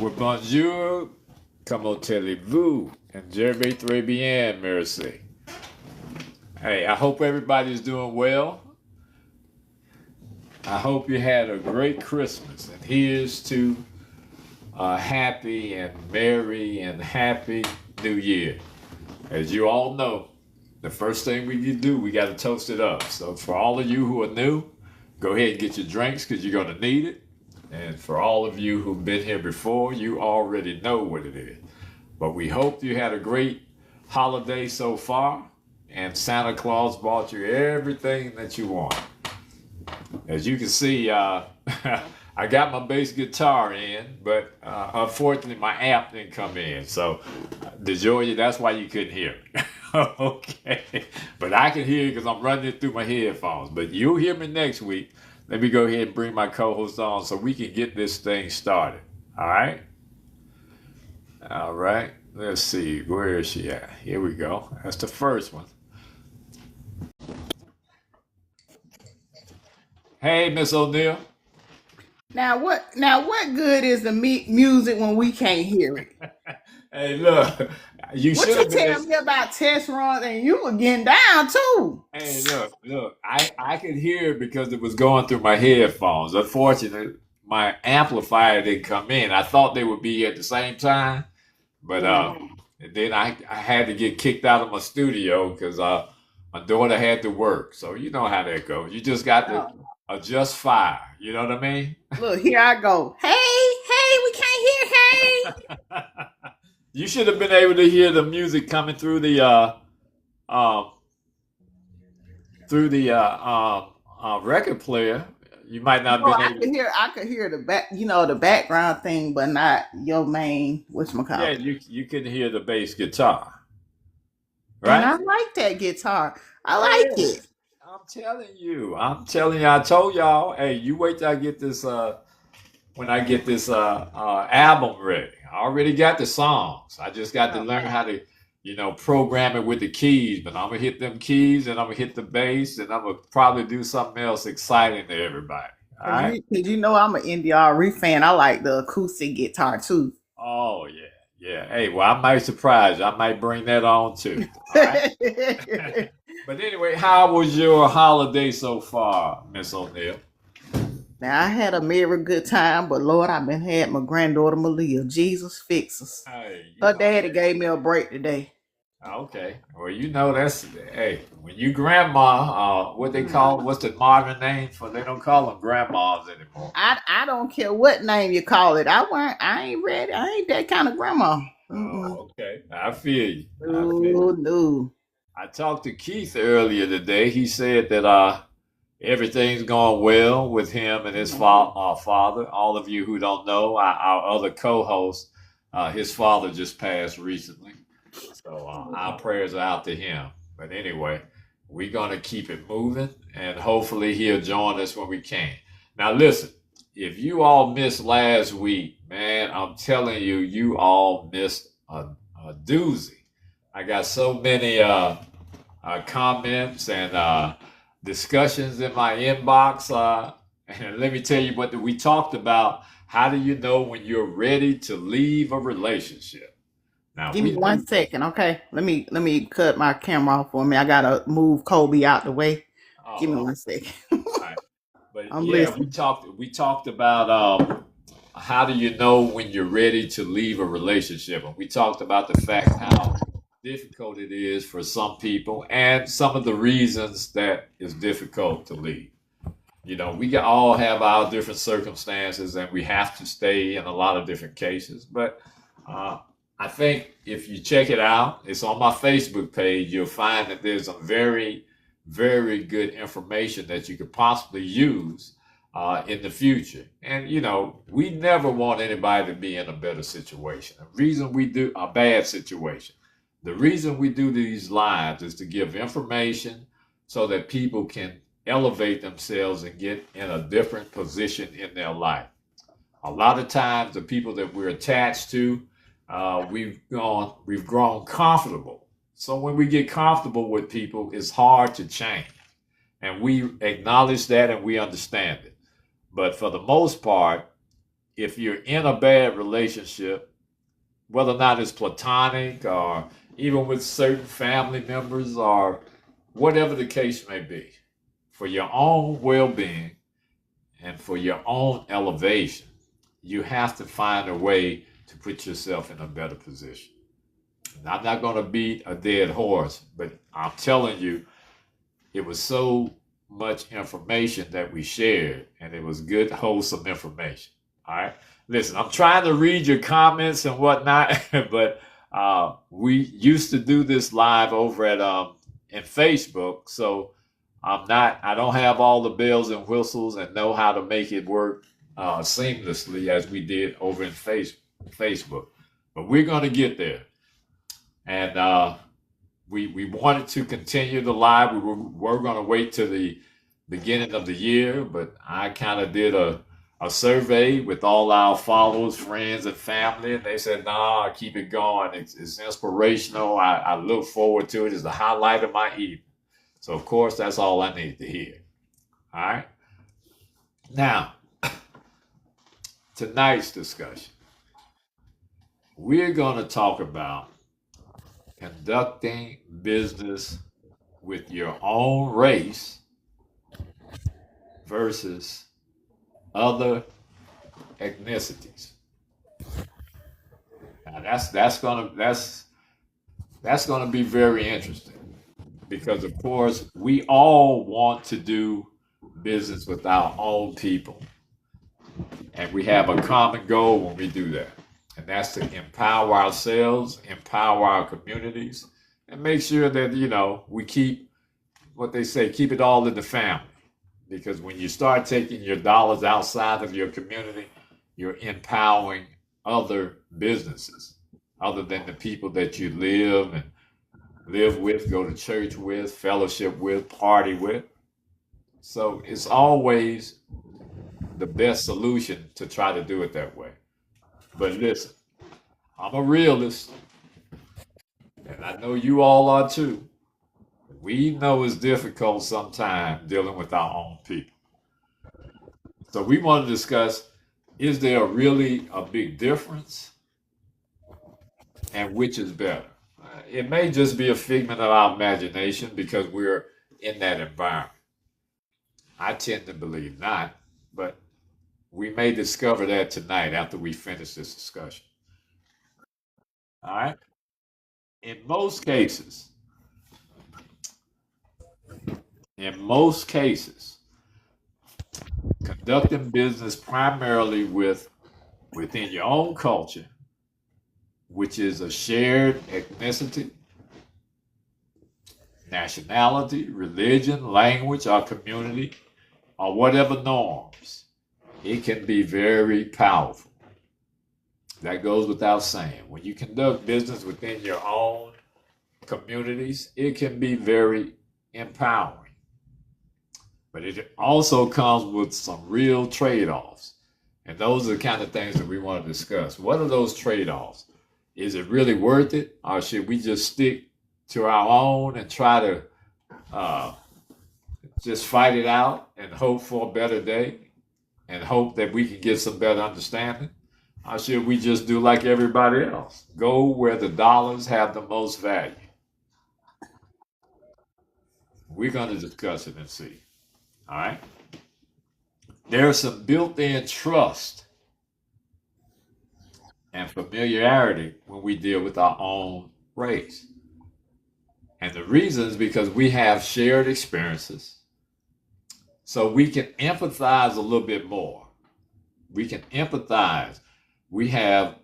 bonjour, comment allez-vous? And je vais très bien, merci. Hey, I hope everybody's doing well. I hope you had a great Christmas. And here's to a happy and merry and happy New Year. As you all know, the first thing we do, we got to toast it up. So for all of you who are new, go ahead and get your drinks because you're going to need it. And for all of you who've been here before, you already know what it is. But we hope you had a great holiday so far, and Santa Claus bought you everything that you want. As you can see, I got my bass guitar in, but unfortunately my amp didn't come in. So, DeJoya, that's why you couldn't hear me. Okay. But I can hear you because I'm running it through my headphones. But you'll hear me next week. Let me go ahead and bring my co-host on so we can get this thing started. All right? All right. Let's see. Where is she at? Here we go. That's the first one. Hey, Miss O'Neill. Now what good is the music when we can't hear it? Hey, look. You What should you have tell been. me about test runs and you were getting down too? Hey, look. I could hear it because it was going through my headphones. Unfortunately, my amplifier didn't come in. I thought they would be at the same time, but Mhm. and then I had to get kicked out of my studio because my daughter had to work. So you know how that goes. You just got to Oh, adjust fire. You know what I mean? look, here I go. Hey, we can't hear. Hey. You should have been able to hear the music coming um, through the record player. You might not have No, been I able could to. hear. I could hear the background thing, but not your main Yeah, whatchamacallit. you can hear the bass guitar, And right? I like that guitar. I like Yeah. it. I'm telling you. I'm telling you. I told y'all. Hey, you wait till I get this. When I get this album ready, I already got the songs. I just got to Oh, learn how to, program it with the keys. But I'm gonna hit them keys, and I'm gonna hit the bass, and I'm gonna probably do something else exciting to everybody. All cause right. you know I'm an NDRE fan. I like the acoustic guitar too. Oh yeah, yeah. Hey, well, I might surprise you. I might bring that on too. All right. But anyway, how was your holiday so far, Miss O'Neill? Now I had a merry good time, but Lord, I've been had my granddaughter Malia. Jesus fix us. Hey, you Her know daddy that. gave me a break today. Okay. Well, that's hey. When you grandma, what they Mhm. call what's the modern name for? They don't call them grandmas anymore. I don't care what name you call it. I ain't ready. I ain't that kind of grandma. Mm-mm. Oh, okay. I feel you. I feel you. No, no. I talked to Keith earlier today. He said that everything's going well with him and his father. All of you who don't know, our other co-host, his father just passed recently. So our prayers are out to him. But anyway, we're going to keep it moving and hopefully he'll join us when we can. Now, listen, if you all missed last week, man, I'm telling you, you all missed a doozy. I got so many comments and discussions in my inbox. And let me tell you what we talked about. How do you know when you're ready to leave a relationship? Now Give me we do. 1 second, okay? Let me cut my camera off for me. I gotta move Kobe out the way. Give me Oh, 1 second. all right. But I'm yeah, listening. we talked about how do you know when you're ready to leave a relationship, and we talked about the fact how difficult it is for some people, and some of the reasons that it's difficult to leave. We all have our different circumstances, and we have to stay in a lot of different cases. But uh, I think if you check it out, it's on my Facebook page. You'll find that there's some very, very good information that you could possibly use in the future. And we never want anybody to be in a better situation. The reason we do a bad situation. The reason we do these lives is to give information so that people can elevate themselves and get in a different position in their life. A lot of times, the people that we're attached to, we've grown comfortable. So when we get comfortable with people, it's hard to change, and we acknowledge that and we understand it. But for the most part, if you're in a bad relationship, whether or not it's platonic or even with certain family members or whatever the case may be, for your own well being and for your own elevation, you have to find a way to put yourself in a better position. And I'm not going to beat a dead horse, but I'm telling you, it was so much information that we shared, and it was good, wholesome information. All right. Listen, I'm trying to read your comments and whatnot, but we used to do this live over at in Facebook, so I don't have all the bells and whistles and know how to make it work seamlessly as we did over in Facebook. But we're going to get there. And we wanted to continue the live. We were going to wait till the beginning of the year, but I kind of did a survey with all our followers, friends, and family, and they said, "Nah, keep it going. It's inspirational. I look forward to it. It's the highlight of my evening." So, of course, that's all I need to hear. All right. Now, tonight's discussion, we're going to talk about conducting business with your own race versus other ethnicities. Now that's gonna be very interesting because of course we all want to do business with our own people, and we have a common goal when we do that, and that's to empower ourselves, empower our communities, and make sure that we keep what they say, keep it all in the family. Because when you start taking your dollars outside of your community, you're empowering other businesses other than the people that you live with, go to church with, fellowship with, party with. So it's always the best solution to try to do it that way. But listen, I'm a realist, and I know you all are too. We know it's difficult sometimes dealing with our own people. So we want to discuss, is there really a big difference and which is better? It may just be a figment of our imagination because we're in that environment. I tend to believe not, but we may discover that tonight after we finish this discussion. All right? In most cases, conducting business primarily within your own culture, which is a shared ethnicity, nationality, religion, language, or community, or whatever norms, it can be very powerful. That goes without saying. When you conduct business within your own communities, it can be very empowering. But it also comes with some real trade-offs. And those are the kind of things that we want to discuss. What are those trade-offs? Is it really worth it? Or should we just stick to our own and try to just fight it out and hope for a better day and hope that we can get some better understanding? Or should we just do like everybody else? Go where the dollars have the most value. We're going to discuss it and see. All right. There's some built-in trust and familiarity when we deal with our own race. And the reason is because we have shared experiences. So we can empathize a little bit more. We can empathize. We have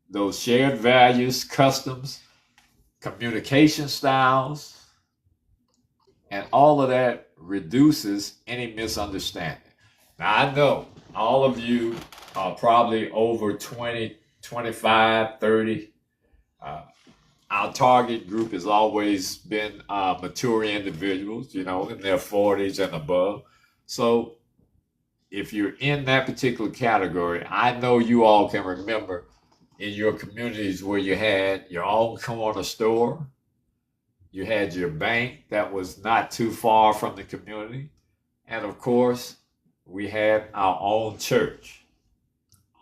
those shared values, customs, communication styles, and all of that reduces any misunderstanding. Now, I know all of you are probably over 20, 25, 30. Our target group has always been mature individuals, in their 40s and above. So if you're in that particular category, I know you all can remember in your communities where you had your own corner store, you had your bank that was not too far from the community, and of course, we had our own church.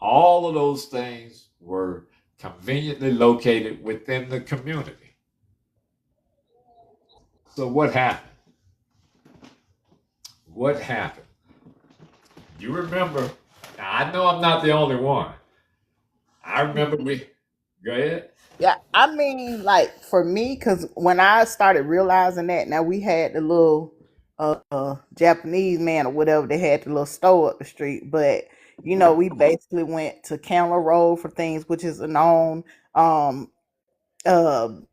All of those things were conveniently located within the community. So what happened? What happened? You remember? Now, I know I'm not the only one. I remember we. Go ahead. Yeah, I mean, like for me, because when I started realizing that, now we had the little Japanese man or whatever, they had the little store up the street, but we basically went to Candler Road for things, which is a known um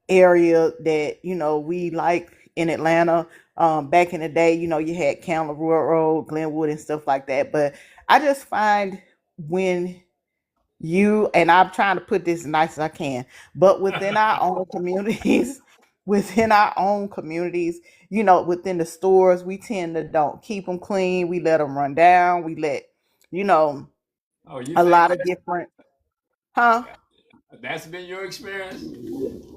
area that we like in Atlanta. Back in the day, you had Candler Road, Glenwood, and stuff like that. But I just find when you and I'm trying to put this as nice as I can, but within our own communities, within our own communities, within the stores, we tend to don't keep them clean. We let them run down. We let, you know, Oh, you a think lot of different, huh? that's been your experience?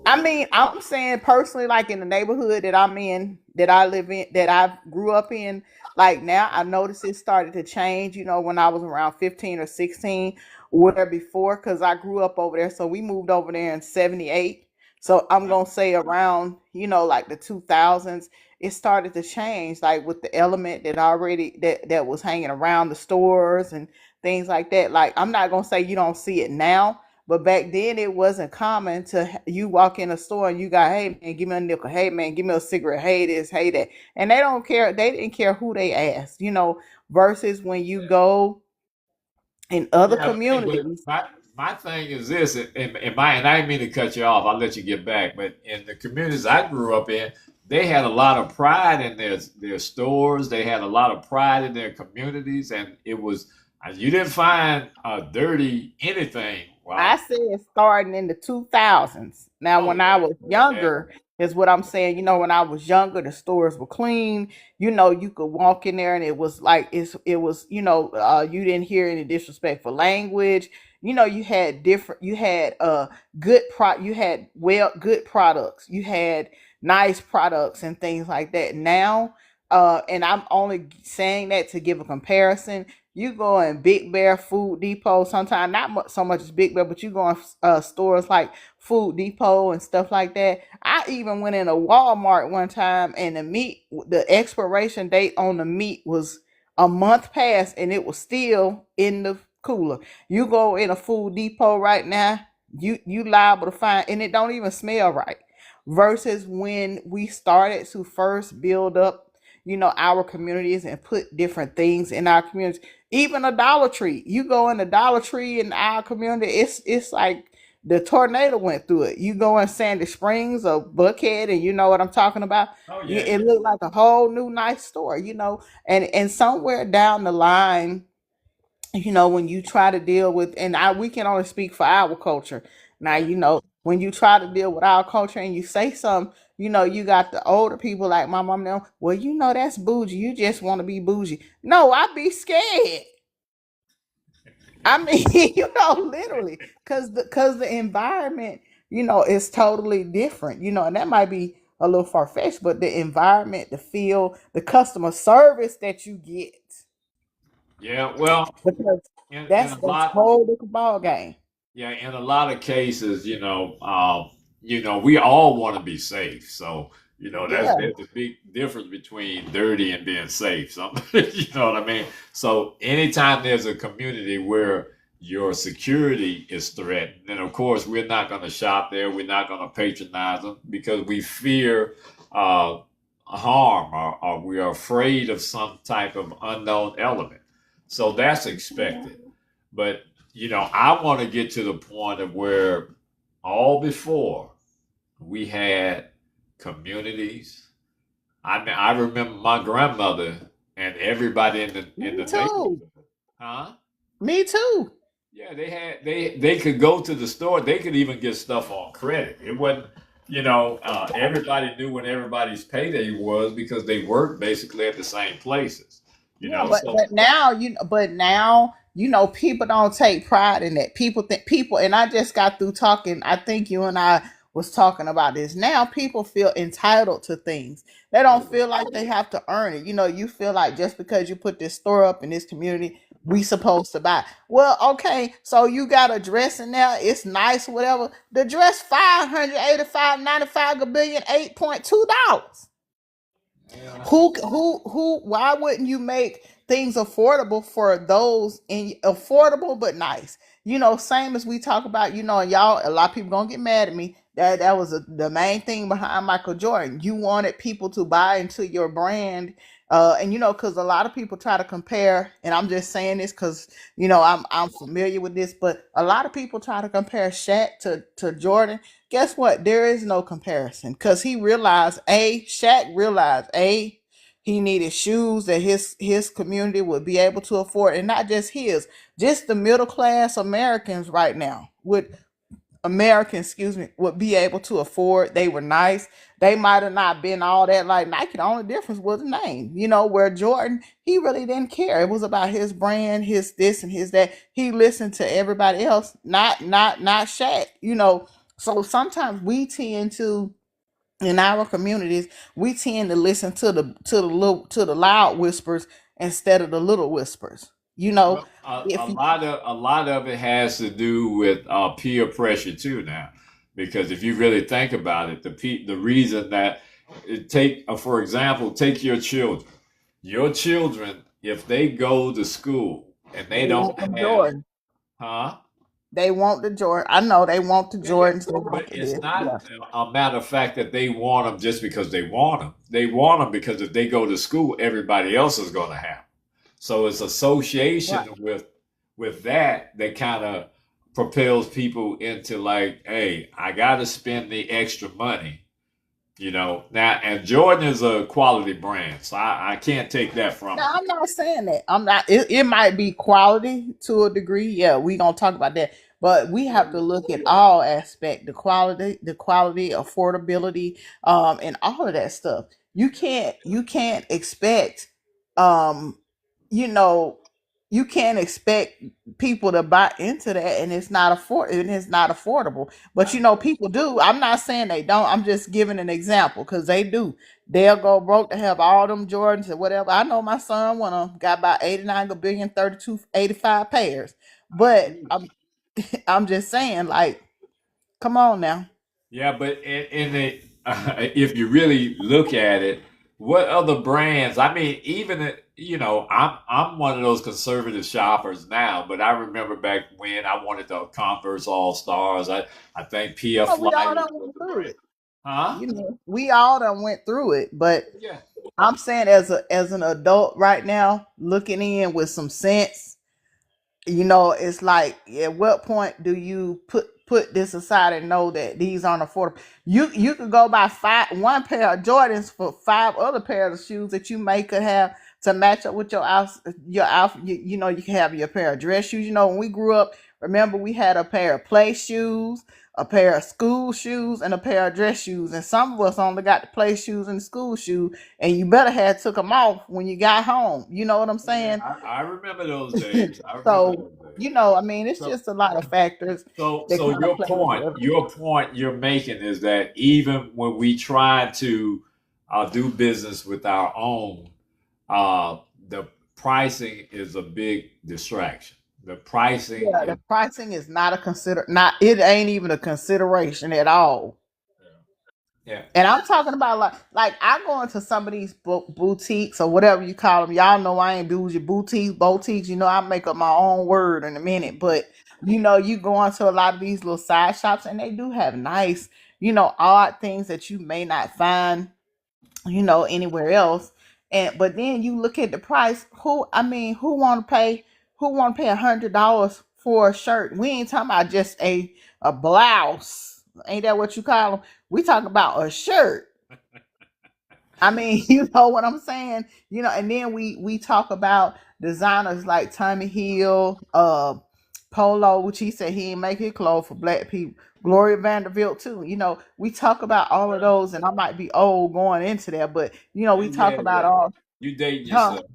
I mean, I'm saying personally, like in the neighborhood that I'm in, that I live in, that I grew up in, like now I noticed it started to change, when I was around 15 or 16, where before, because I grew up over there. So we moved over there in 78. So I'm Right. going to say around, like the 2000s, it started to change, like with the element that was hanging around the stores and things like that. Like, I'm not going to say you don't see it now, but back then, it wasn't common to you walk in a store and you got, hey man, give me a nickel, hey man, give me a cigarette, hey this, hey that, and they don't care. They didn't care who they asked, Versus when you go in other Yeah, but communities. my thing is this, and I didn't mean to cut you off. I'll let you get back. But in the communities I grew up in, they had a lot of pride in their stores. They had a lot of pride in their communities, and it was you didn't find dirty anything. I Wow. said starting in the 2000s. Now, Oh when I yeah, was yeah, younger, is what I'm saying. When I was younger, the stores were clean. You could walk in there and it was like it was. You didn't hear any disrespectful language. You had you had good products. You had nice products and things like that. Now, and I'm only saying that to give a comparison. You go in Big Bear, Food Depot, sometimes not so much as Big Bear, but you go in stores like Food Depot and stuff like that. I even went in a Walmart one time and the expiration date on the meat was a month past and it was still in the cooler. You go in a Food Depot right now, you liable to find, and it don't even smell right. Versus when we started to first build up, our communities and put different things in our communities. Even a Dollar Tree. You go in the Dollar Tree in our community, it's like the tornado went through it. You go in Sandy Springs or Buckhead, and you know what I'm talking about. oh yeah, It yeah. looked like a whole new nice store, and somewhere down the line, when you try to deal with, and we can only speak for our culture. Now, Right. when you try to deal with our culture and you say something, you got the older people like my mom now, well, that's bougie. You just want to be bougie. No, I'd be scared. I mean, literally, because the environment, is totally different, and that might be a little far fetched, but the environment, the feel, the customer service that you get, Yeah. Well, because in that's a a lot. whole different ball game. Yeah, in a lot of cases, we all want to be safe. So, Yeah. there's a big difference between dirty and being safe. So, you know what I mean? So, anytime there's a community where your security is threatened, then of course we're not going to shop there. We're not going to patronize them because we fear uh, harm or we are afraid of some type of unknown element. So that's expected. But I want to get to the point of where all before we had communities. I mean, I remember my grandmother and everybody in Me the too. neighborhood. Huh? Me too. Yeah, they could go to the store. They could even get stuff on credit. It wasn't, everybody knew when everybody's payday was because they worked basically at the same places. Yeah, but So now people don't take pride in that. People think people, and I just got through talking. I think you and I was talking about this. Now people feel entitled to things. They don't oh feel like they have to earn it. You feel like just because you put this store up in this community, we supposed to buy. Well, okay, so you got a dress in there, it's nice, whatever. The dress 585.95 billion, $8.2. Yeah. Who why wouldn't you make things affordable for those in affordable but nice? Same as we talk about, and y'all, a lot of people gonna get mad at me. That was the main thing behind Michael Jordan. You wanted people to buy into your brand. And because a lot of people try to compare, and I'm just saying this because I'm familiar with this, but a lot of people try to compare Shaq to Jordan. Guess what? There is no comparison because Shaq realized he needed shoes that his community would be able to afford, and not just his, just the middle class Americans, excuse me, would be able to afford. They were nice. They might have not been all that like Nike. The only difference was the name. Where Jordan, he really didn't care. It was about his brand, his this and his that. He listened to everybody else, not Shaq. So sometimes we tend to, in our communities, we tend to listen to the loud whispers instead of the little whispers. Well, If you a lot of it has to do with peer pressure too now, because if you really think about it, the reason that for example, take your children. Your children, if they go to school and they they don't want them have, Jordan. huh? They want the Jordan. I know they want the Yeah, yeah. Jordans. They want But the it's this. not Yeah. a matter of fact that they want them just because they want them. They want them because if they go to school, everybody else is going to have 'em. So it's association Right. with that kind of propels people into like, hey, I got to spend the extra money, Now, and Jordan is a quality brand, so I can't take that from No, them. I'm not saying that. I'm not. It might be quality to a degree. Yeah, we gonna talk about that. But we have to look at all aspect, the quality, affordability, and all of that stuff. You can't expect, um, you know, you can't expect people to buy into that, and it's not affordable. But people do. I'm not saying they don't. I'm just giving an example because they do. They'll go broke to have all them Jordans or whatever. I know my son one of them got about 89 billion, 32, 85 pairs. I But agree. I'm just saying, like, come on now. Yeah, but if you really look at it, what other brands? I mean, even I'm one of those conservative shoppers now, but I remember back when I wanted the Converse All Stars. I think PF Oh, we Flight all done was went the through brand, it. huh? We all done went through it. But Yeah. I'm saying, as an adult right now, looking in with some sense, it's like, at what point do you put this aside and know that these aren't affordable? You could go buy one pair of Jordans for five other pairs of shoes that you may could have to match up with your outfit. You can have your pair of dress shoes. When we grew up, remember, we had a pair of play shoes, a pair of school shoes, and a pair of dress shoes. And some of us only got the play shoes and the school shoe, and you better have took them off when you got home. You know what I'm Yeah, saying? I remember those days. I remember So, those days. I mean, it's So, just a lot of factors that so kind of play into everything. your point you're making is that even when we try to do business with our own, uh, the pricing is a big distraction. The pricing Yeah, is, the pricing is not, it ain't even a consideration at all. yeah. And I'm talking about, like I go into some of these boutiques or whatever you call them. Y'all know I ain't bougie, boutiques. I make up my own word in a minute. But you go into a lot of these little side shops, and they do have nice, odd things that you may not find, anywhere else. And but then you look at the price. Who want to pay $100 for a shirt? We ain't talking about just a blouse. Ain't that what you call them? We talk about a shirt. I mean, you know what I'm saying? And then we talk about designers like Tommy Hill, Polo, which he said he ain't make his clothes for black people. Gloria Vanderbilt too. We talk about all of those, and I might be old going into that, but we talk Yeah, about yeah. all, You dating huh? yourself.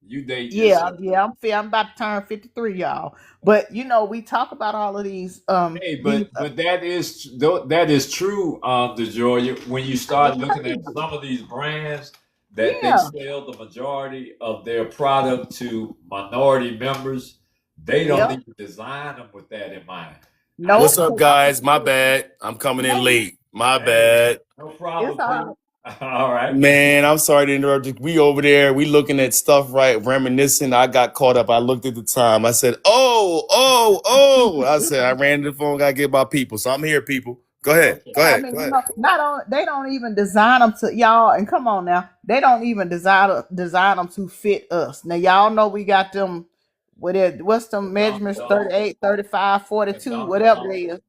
You dating Yeah, yourself. yeah, I'm about to turn 53, y'all. But we talk about all of these Hey, these but that is true, DeJoya. When you I start looking at agree. some of these brands, that they Yeah. sell the majority of their product to minority members. They don't Yep. even design them with that in mind. I What's Nope. up, 'Cause guys? My bad. I'm coming in no, late. My Hey, bad. no it's problem, all Pete. right. All right. Man, I'm sorry to interrupt you. We over there, we looking at stuff, right? Reminiscing. I got caught up. I looked at the time. I said, oh. I said, I ran to the phone, gotta get my people. So I'm here, people. Go ahead. Okay. Go I ahead. mean, Go ahead. not on. They don't even design them to y'all. And come on now, they don't even design them to fit us. Now y'all know we got them. What's the The Dunk measurements? Dunk, 38, 35, the 42, Dunk whatever Dunk, it is.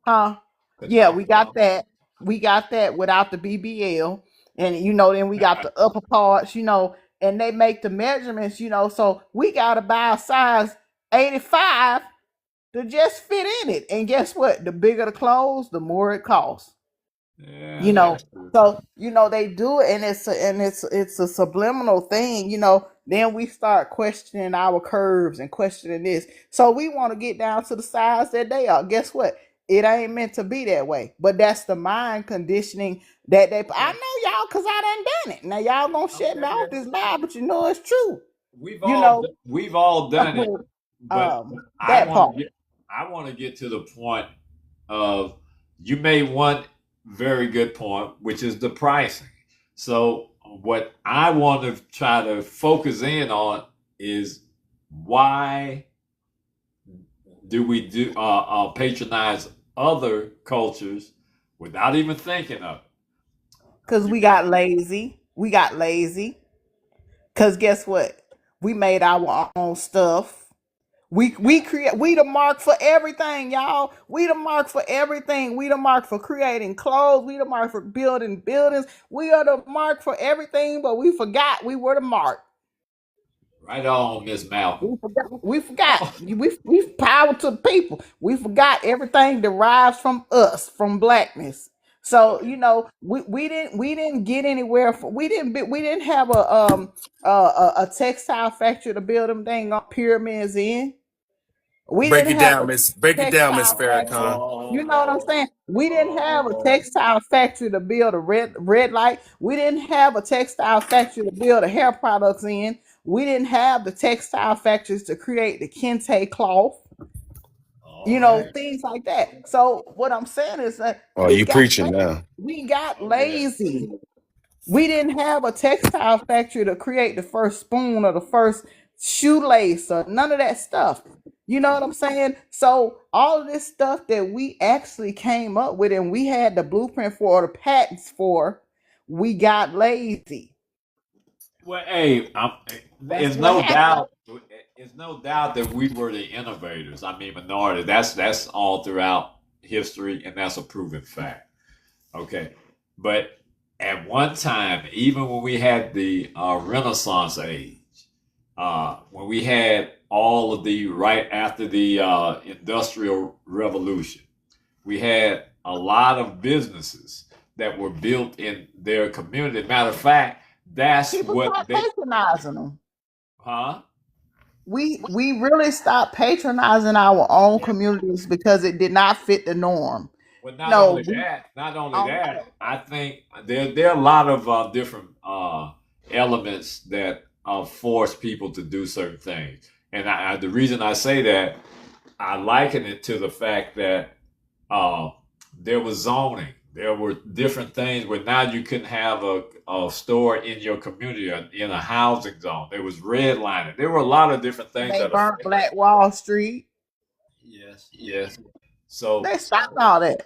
Huh? the Yeah, Dunk we got Dunk. that. We got that without the BBL. And then we got the upper parts, and they make the measurements, so we gotta buy a size 85 to just fit in it. And guess what? The bigger the clothes, the more it costs. Yeah, You know, that's true. so they do it, and it's a subliminal thing. Then we start questioning our curves and questioning this. So we want to get down to the size that they are. Guess what? It ain't meant to be that way. But that's the mind conditioning that they. I Okay. know y'all, cause I done done it. Now y'all gonna shut me Okay. off Yeah. this lie, but it's true. We've You all know, we've all done it, but I that want part. to get I want to get to the point of you made one very good point, which is the pricing. So what I want to try to focus in on is why do we patronize other cultures without even thinking of it? Cause You we got got lazy. We got lazy. Cause guess what? We made our own stuff. We the mark for everything, y'all. We the mark for everything. We the mark for creating clothes. We the mark for building buildings. We are the mark for everything, but we forgot we were the mark. right on, Miss Malcolm. We forgot. We forgot. We power to the people. We forgot everything derives from us, from blackness. So Okay. we didn't get anywhere. We didn't have a textile factory to build them dang on pyramids in. We Break didn't it have down, a Miss. Break it down, Miss textile factory. Farrakhan. You know what I'm Oh, saying? We didn't have a oh, textile factory to build a red light. We didn't have a textile factory to build a hair products in. We didn't have the textile factories to create the kente cloth. all right. Things like that. So what I'm saying is that Oh, you preaching now. we got Oh yeah. lazy. We didn't have a textile factory to create the first spoon or the first shoelace or none of that stuff. You know what I'm saying? So all of this stuff that we actually came up with and we had the blueprint for or the patents for, we got lazy. Well, hey, That's there's what no happened. doubt. There's no doubt that we were the innovators. I mean, minority. That's all throughout history, and that's a proven fact. Okay, but at one time, even when we had the Renaissance age, when we had all of the right after the Industrial Revolution, we had a lot of businesses that were built in their community. Matter of fact, that's People what start they, patronizing them. huh? We really stopped patronizing our own communities because it did not fit the norm. Well, not No, only we that, not only um, that, I think there are a lot of different elements that force people to do certain things. And the reason I say that, I liken it to the fact that uh, there was zoning. There were different things where now you couldn't have a store in your community or in a housing zone. There was redlining. There were a lot of different things they that burnt affect. Black Wall Street. Yes, yes. So They stopped all that.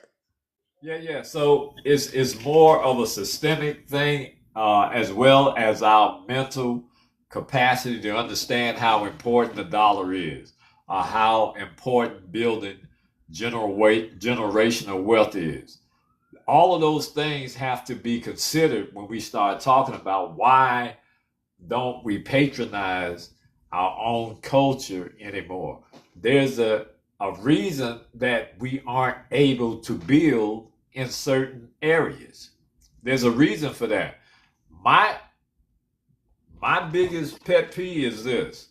yeah, yeah. So it's more of a systemic thing, as well as our mental capacity to understand how important the dollar is, how important building generational wealth is. All of those things have to be considered when we start talking about why don't we patronize our own culture anymore. There's a reason that we aren't able to build in certain areas. There's a reason for that. My my biggest pet peeve is this.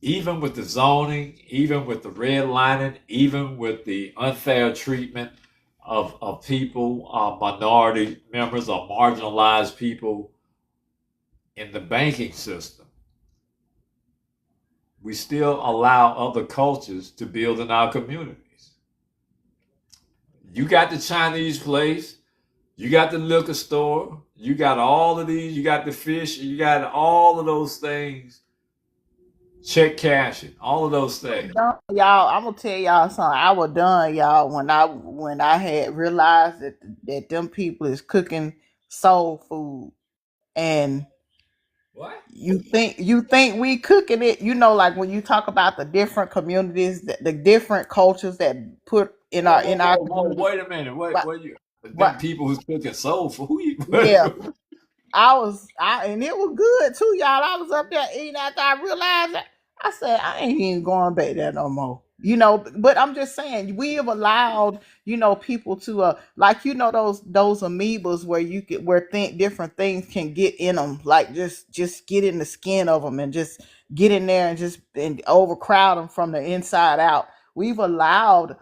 Even with the zoning, even with the redlining, even with the unfair treatment of people, minority members or marginalized people, in the banking system, we still allow other cultures to build in our communities. You got the Chinese place, you got the liquor store, you got all of these, you got the fish, you got all of those things, check cashing, all of those things. Y'all, I'm gonna tell y'all something. I was done, y'all, when I had realized that them people is cooking soul food, and What? you think we cooking it. Like when you talk about the different communities, the different cultures that put in Whoa, our whoa, in our whoa, whoa! community. Wait a minute! Wait, Right, what you? Them right. people who's cooking soul food. Who you? Yeah. And it was good too, y'all. I was up there eating after I realized that. I said, I ain't even going back there no more. But I'm just saying, we have allowed, people to like those amoebas where you get where different things can get in them, like just get in the skin of them and just get in there and just and overcrowd them from the inside out. We've allowed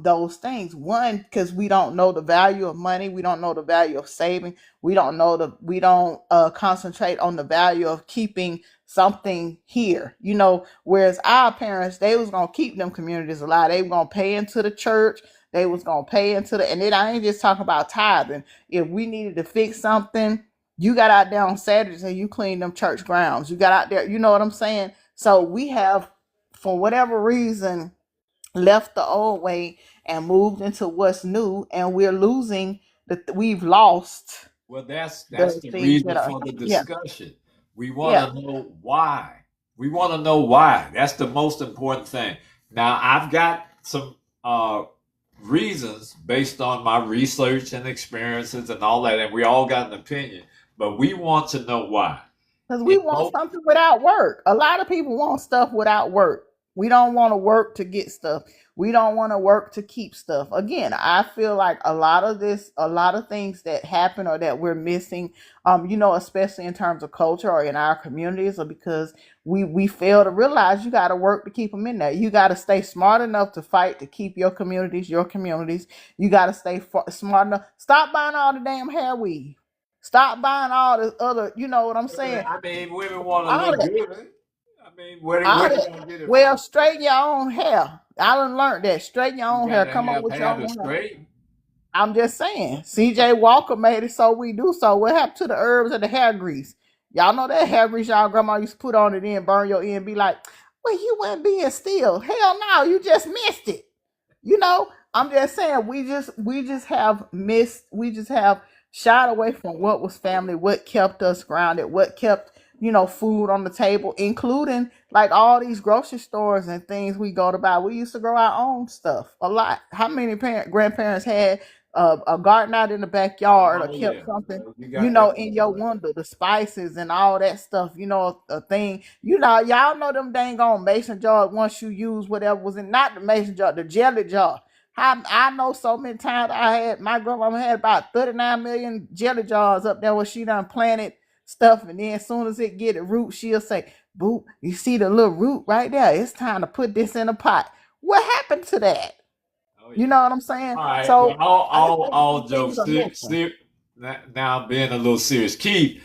those things, one, because we don't know the value of money, we don't know the value of saving, we don't concentrate on the value of keeping something here. Whereas our parents, they was gonna keep them communities alive. They were gonna pay into the church. They was gonna pay into and then I ain't just talking about tithing. If we needed to fix something, you got out there on Saturdays and you cleaned them church grounds. You got out there, you know what I'm saying? So we have, for whatever reason, left the old way and moved into what's new, and we've lost Well, that's the the things reason that are, for the yeah, discussion. We want yeah. to know why. We want to know why. That's the most important thing. Now, I've got some reasons based on my research and experiences and all that, and we all got an opinion, but we want to know why. Because we In want most, something without work. A lot of people want stuff without work. We don't want to work to get stuff. We don't want to work to keep stuff. Again, I feel like a lot of things that happen or that we're missing, especially in terms of culture or in our communities, are because we fail to realize you got to work to keep them in there. You got to stay smart enough to fight to keep your communities. You got to stay smart enough. Stop buying all the damn hair weave. Stop buying all this other, you know what I'm saying? I mean, women want to All look that, good. I mean, where all they that. gonna get it from? Well, straighten your own hair. I done learned that. Straighten your You own got hair. to Come up have with your hair to own hair. straighten. I'm just saying. CJ Walker made it so we do so. What happened to the herbs and the hair grease? Y'all know that hair grease y'all grandma used to put on it and burn your ear and be like, well, you wasn't being still. Hell no, you just missed it. I'm just saying we just have shied away from what was family, what kept us grounded, what kept food on the table, including like all these grocery stores and things we go to buy. We used to grow our own stuff a lot. How many grandparents had a garden out in the backyard or Oh yeah, kept something you got that in right. your window, the spices and all that stuff, a thing. Y'all know them dang on mason jars. Once you use whatever was in, not the mason jar, the jelly jar. I know so many times my grandmama had about 39 million jelly jars up there where she done planted stuff, and then as soon as it get a root, she'll say, "Boop, you see the little root right there? It's time to put this in a pot." What happened to that? Oh You yeah. know what I'm saying? All right. Well, So I think all these things jokes. are missing. Now being a little serious, Keith.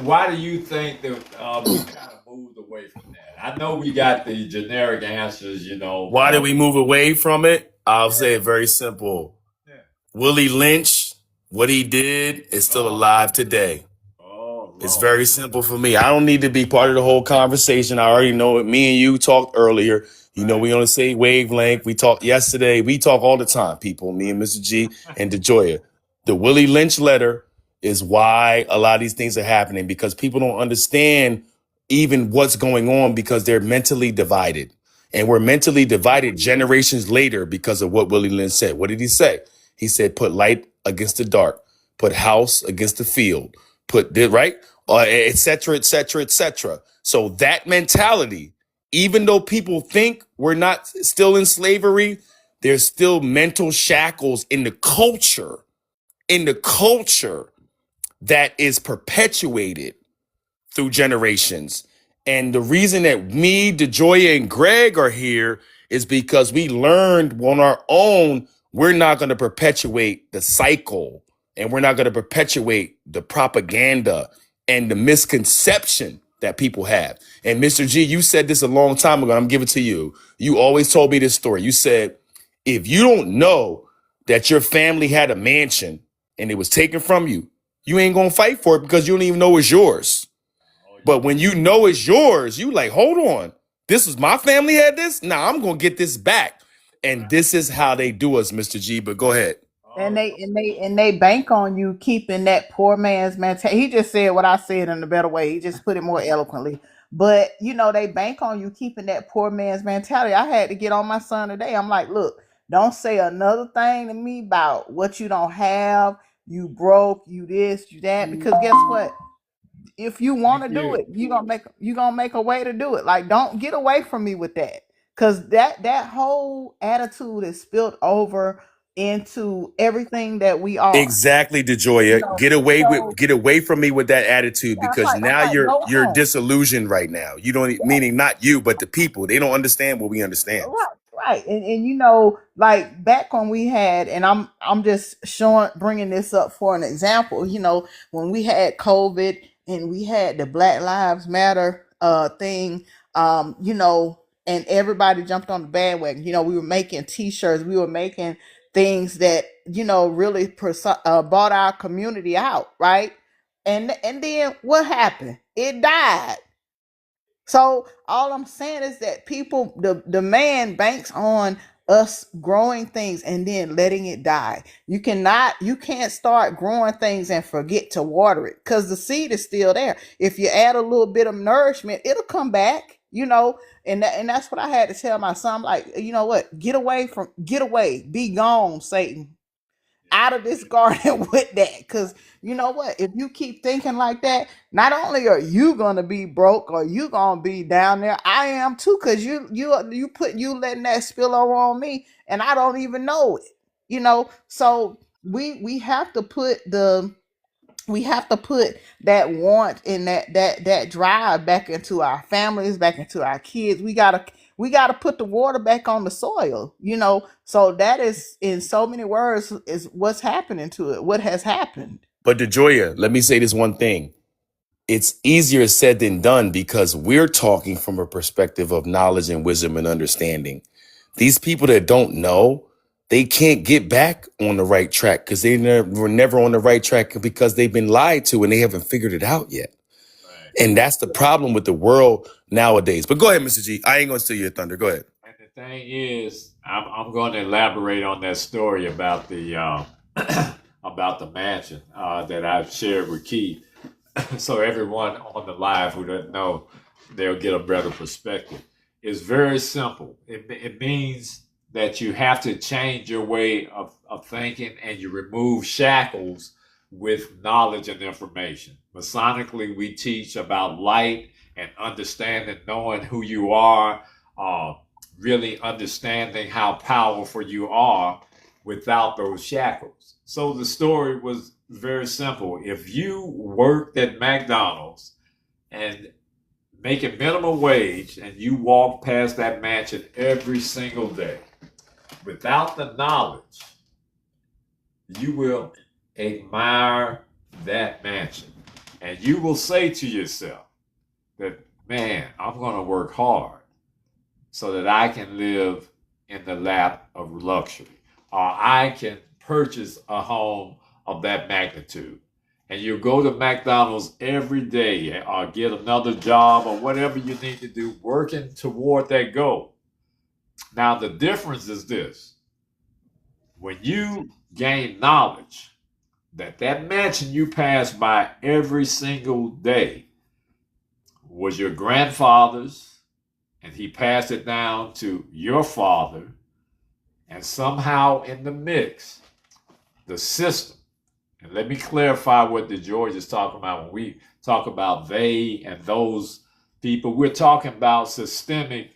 Why do you think that we kind of moved away from that? I know we got the generic answers. Why did we move away from it? I'll say Yeah. it very simple. Yeah. Willie Lynch, what he did is still Oh, alive today. oh It's Lord. very simple for me. I don't need to be part of the whole conversation. I already know it. Me and you talked earlier. Right. We on the same wavelength. We talked yesterday. We talk all the time, people. Me and Mr. G and DeJoya. The Willie Lynch letter is why a lot of these things are happening, because people don't understand even what's going on because they're mentally divided. And we're mentally divided generations later because of what Willie Lynch said. What did he say? He said, put light against the dark, put house against the field, put the right, et cetera, et cetera, et cetera. So that mentality, even though people think we're not still in slavery, there's still mental shackles in the culture that is perpetuated through generations. And the reason that me, DeJoya, and Greg are here is because we learned on our own we're not going to perpetuate the cycle, and we're not going to perpetuate the propaganda and the misconception that people have. And Mr. G, you said this a long time ago, and I'm giving it to you. You always told me this story. You said, if you don't know that your family had a mansion and it was taken from you, you ain't gonna fight for it because you don't even know it's yours. But when you know it's yours, you like, hold on, this was my family had this. Now I'm gonna get this back. And this is how they do us, Mr. G. But go ahead. And they bank on you keeping that poor man's mentality. He just said what I said in a better way. He just put it more eloquently. But they bank on you keeping that poor man's mentality. I had to get on my son today. I'm like, look, don't say another thing to me about what you don't have. You broke, you this, you that. Because guess what? If you want to Thank do you. it, you gonna make a way to do it. Like, don't get away from me with that, because that whole attitude is spilled over into everything that we are. Exactly, DeJoya. So Get away from me with that attitude yeah, because I'm now like, go you're home. disillusioned right now. You don't meaning not you, but the people. They don't understand what we understand. Right, right. And like back when we had, and I'm just bringing this up for an example, when we had COVID and we had the Black Lives Matter thing, and everybody jumped on the bandwagon. We were making t-shirts, we were making things that, really bought our community out, right? And then what happened? It died. So all I'm saying is that people, the man banks on us growing things and then letting it die. You can't start growing things and forget to water it, because the seed is still there. If you add a little bit of nourishment, it'll come back. And that's what I had to tell my son. Like, you know what? Get away, be gone, Satan, out of this garden with that. Because you know what, if you keep thinking like that, not only are you gonna be broke or you gonna be down there, I am too. Because you letting that spill over on me and I don't even know it. So we have to put that want and that drive back into our families, back into our kids. We gotta put the water back on the soil. So that is, in so many words, is what's happening to it, what has happened. But DeJoya, let me say this one thing. It's easier said than done because we're talking from a perspective of knowledge and wisdom and understanding. These people that don't know, they can't get back on the right track because were never on the right track because they've been lied to and they haven't figured it out yet. Right. And that's the problem with the world nowadays. But go ahead, Mr. G. I ain't going to steal your thunder. Go ahead. And the thing is, I'm going to elaborate on that story about the about the mansion that I've shared with Keith, so everyone on the live who doesn't know, they'll get a better perspective. It's very simple. It means that you have to change your way of thinking, and you remove shackles with knowledge and information. Masonically, we teach about light and understanding, knowing who you are, really understanding how powerful you are without those shackles. So the story was very simple. If you worked at McDonald's and making minimum wage and you walk past that mansion every single day without the knowledge, you will admire that mansion. And you will say to yourself that, man, I'm going to work hard so that I can live in the lap of luxury, or I can purchase a home of that magnitude. And you go to McDonald's every day or get another job or whatever you need to do, working toward that goal. Now, the difference is this. When you gain knowledge that mansion you pass by every single day was your grandfather's, and he passed it down to your father, and somehow in the mix, the system, and let me clarify what DeGeorge is talking about when we talk about they and those people. We're talking about systemic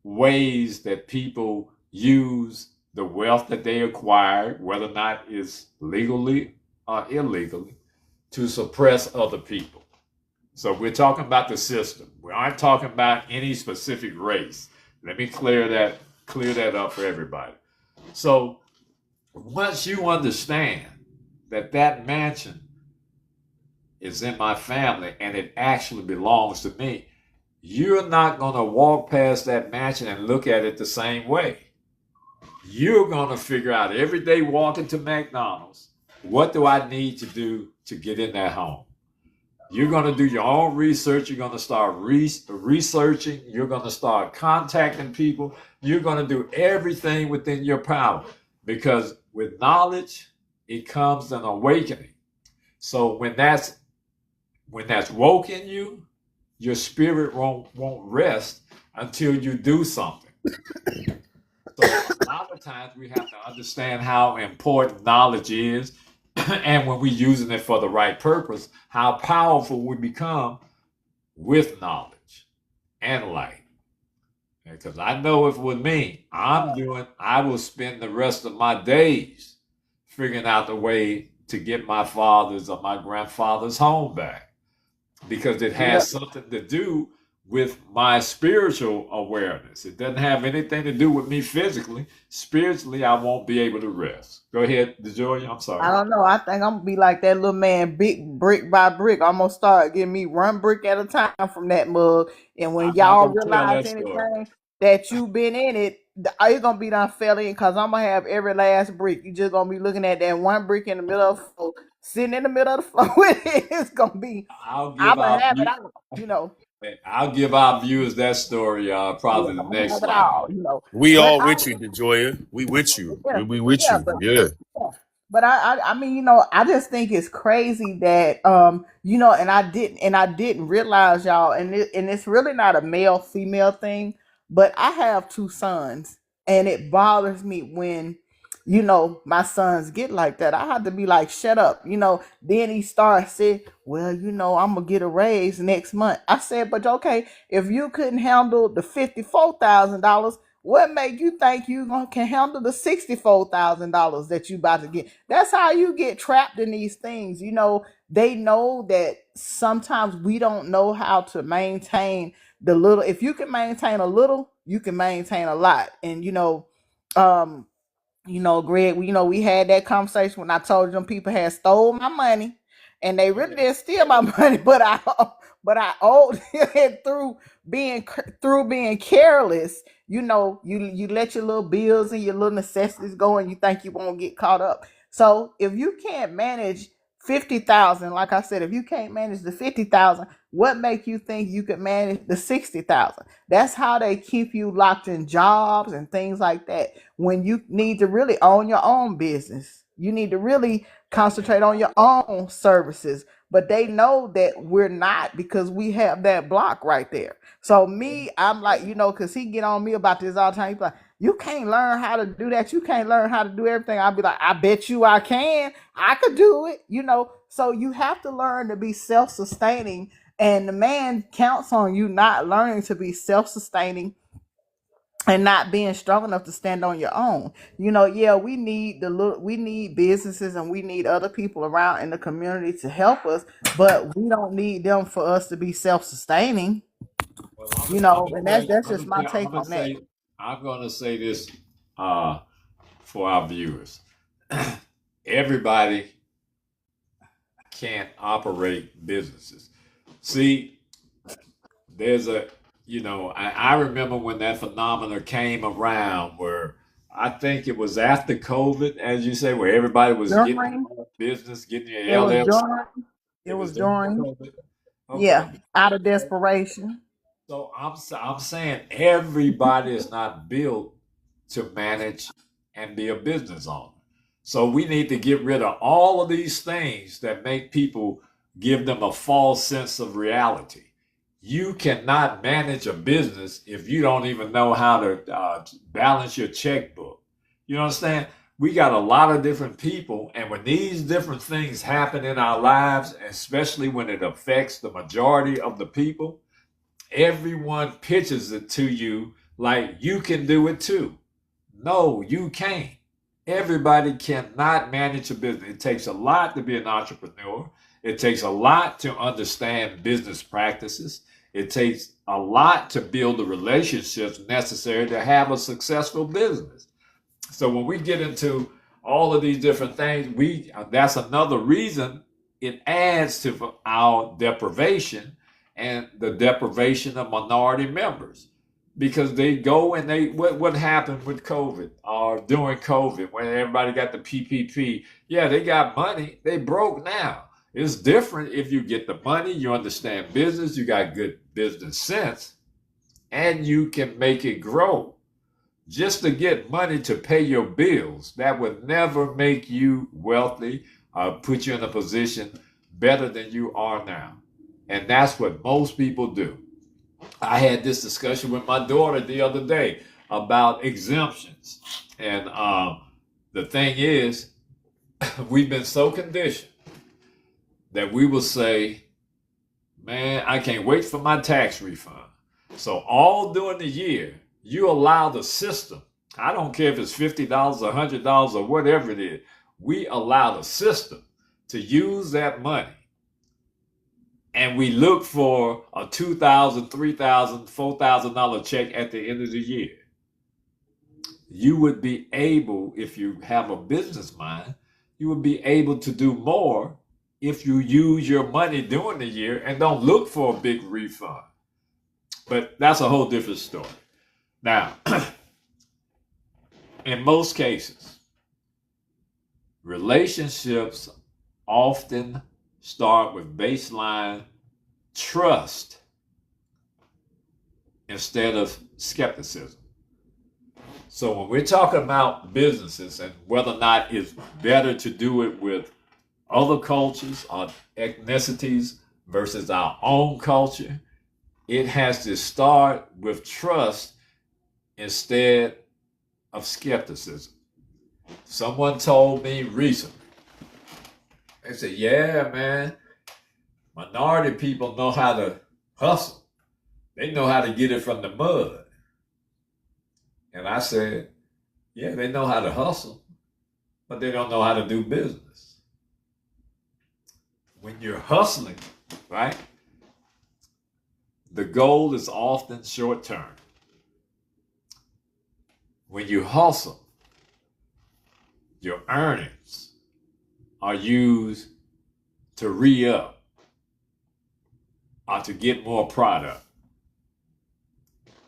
ways that people use the wealth that they acquired, whether or not it's legally or illegally, to suppress other people. So we're talking about the system. We aren't talking about any specific race. Let me clear that up for everybody. So once you understand that mansion is in my family and it actually belongs to me, you're not going to walk past that mansion and look at it the same way. You're going to figure out every day walking to McDonald's, what do I need to do to get in that home? You're going to do your own research. You're going to start researching. You're going to start contacting people. You're going to do everything within your power, because with knowledge, it comes an awakening. So when that's woke in you, your spirit won't rest until you do something. So a lot of times we have to understand how important knowledge is, and when we're using it for the right purpose, how powerful we become with knowledge and light. Because I know if with me, I will spend the rest of my days figuring out the way to get my father's or my grandfather's home back, because it Yeah. has something to do with my spiritual awareness. It doesn't have anything to do with me physically. Spiritually, I won't be able to rest. Go ahead, DeJoy. I'm I sorry. don't know. I think I'm gonna be like that little man, big brick by brick. I'm gonna start getting me one brick at a time from that mug. And when I'm not y'all going to tell realize that story. anything that you've been in it, it's gonna be done fell in, because I'm gonna have every last brick. You just gonna be looking at that one brick in the middle of the floor, sitting in the middle of the floor with it. It's gonna be, I'll I'm give gonna our have it view, out, you know. I'll give our viewers that story Yeah, probably the I'm gonna next have it time. all, you know. We But all I, with you, DeJoya. We with you. yeah, We with yeah, you. but Yeah. yeah. But I mean, I just think it's crazy that and I didn't realize, y'all, and it's really not a male female thing, but I have two sons, and it bothers me when my sons get like that. I have to be like, shut up, Then he starts saying, well, I'm gonna get a raise next month. I said, but okay, if you couldn't handle the $54,000, what made you think can handle the $64,000 that you about to get? That's how you get trapped in these things. They know that sometimes we don't know how to maintain the little. If you can maintain a little, you can maintain a lot. And um, Greg, we had that conversation when I told them people had stole my money, and they really didn't steal my money, but I owed it through being careless. You let your little bills and your little necessities go, and you think you won't get caught up. So if you can't manage 50,000, like I said, if you can't manage the 50,000, what make you think you could manage the 60,000? That's how they keep you locked in jobs and things like that, when you need to really own your own business. You need to really concentrate on your own services. But they know that we're not, because we have that block right there. So me, I'm like, because he get on me about this all the time. He's like, you can't learn how to do that. You can't learn how to do everything. I'll be like, I bet you I can. I could do it. So you have to learn to be self-sustaining. And the man counts on you not learning to be self-sustaining and not being strong enough to stand on your own. Yeah, we need businesses, and we need other people around in the community to help us, but we don't need them for us to be self-sustaining. Well, I'm gonna And tell that's just my I'm take gonna on that. say I'm gonna say this uh, for our viewers. Everybody can't operate businesses. See, there's I remember when that phenomena came around, where I think it was after COVID, as you say, where everybody was getting During business, getting your it was LLC. during it It was was during during COVID. yeah, Okay. out of desperation. So I'm saying everybody is not built to manage and be a business owner. So we need to get rid of all of these things that make people, give them a false sense of reality. You cannot manage a business if you don't even know how to balance your checkbook. You understand? We got a lot of different people, and when these different things happen in our lives, especially when it affects the majority of the people, everyone pitches it to you like you can do it too. No, you can't. Everybody cannot manage a business. It takes a lot to be an entrepreneur. It takes a lot to understand business practices. It takes a lot to build the relationships necessary to have a successful business. So when we get into all of these different things, that's another reason it adds to our deprivation and the deprivation of minority members because they go and what happened with COVID or during COVID when everybody got the PPP. Yeah, they got money. They broke now. It's different if you get the money, you understand business, you got good business sense, and you can make it grow. Just to get money to pay your bills, that would never make you wealthy or put you in a position better than you are now. And that's what most people do. I had this discussion with my daughter the other day about exemptions. And the thing is, we've been so conditioned that we will say, man, I can't wait for my tax refund. So all during the year, you allow the system, I don't care if it's $50 or $100 or whatever it is, we allow the system to use that money. And we look for a $2,000, $3,000, $4,000 check at the end of the year. You would be able, if you have a business mind, you would be able to do more if you use your money during the year and don't look for a big refund. But that's a whole different story. Now, in most cases, relationships often start with baseline trust instead of skepticism. So when we're talking about businesses and whether or not it's better to do it with other cultures or ethnicities versus our own culture, it has to start with trust instead of skepticism. Someone told me recently, they said, yeah, man, minority people know how to hustle. They know how to get it from the mud. And I said, yeah, they know how to hustle, but they don't know how to do business. When you're hustling, right, the goal is often short term. When you hustle, your earnings are used to re-up or to get more product.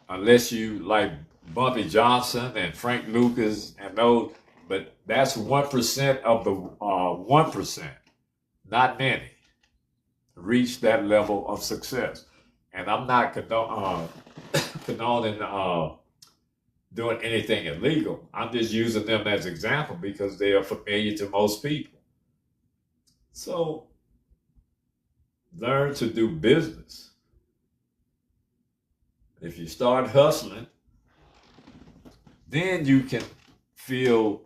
Unless you like Bumpy Johnson and Frank Lucas and those, but that's 1% of the 1%. Not many reach that level of success. And I'm not condoning doing anything illegal. I'm just using them as example because they are familiar to most people. So learn to do business. If you start hustling, then you can feel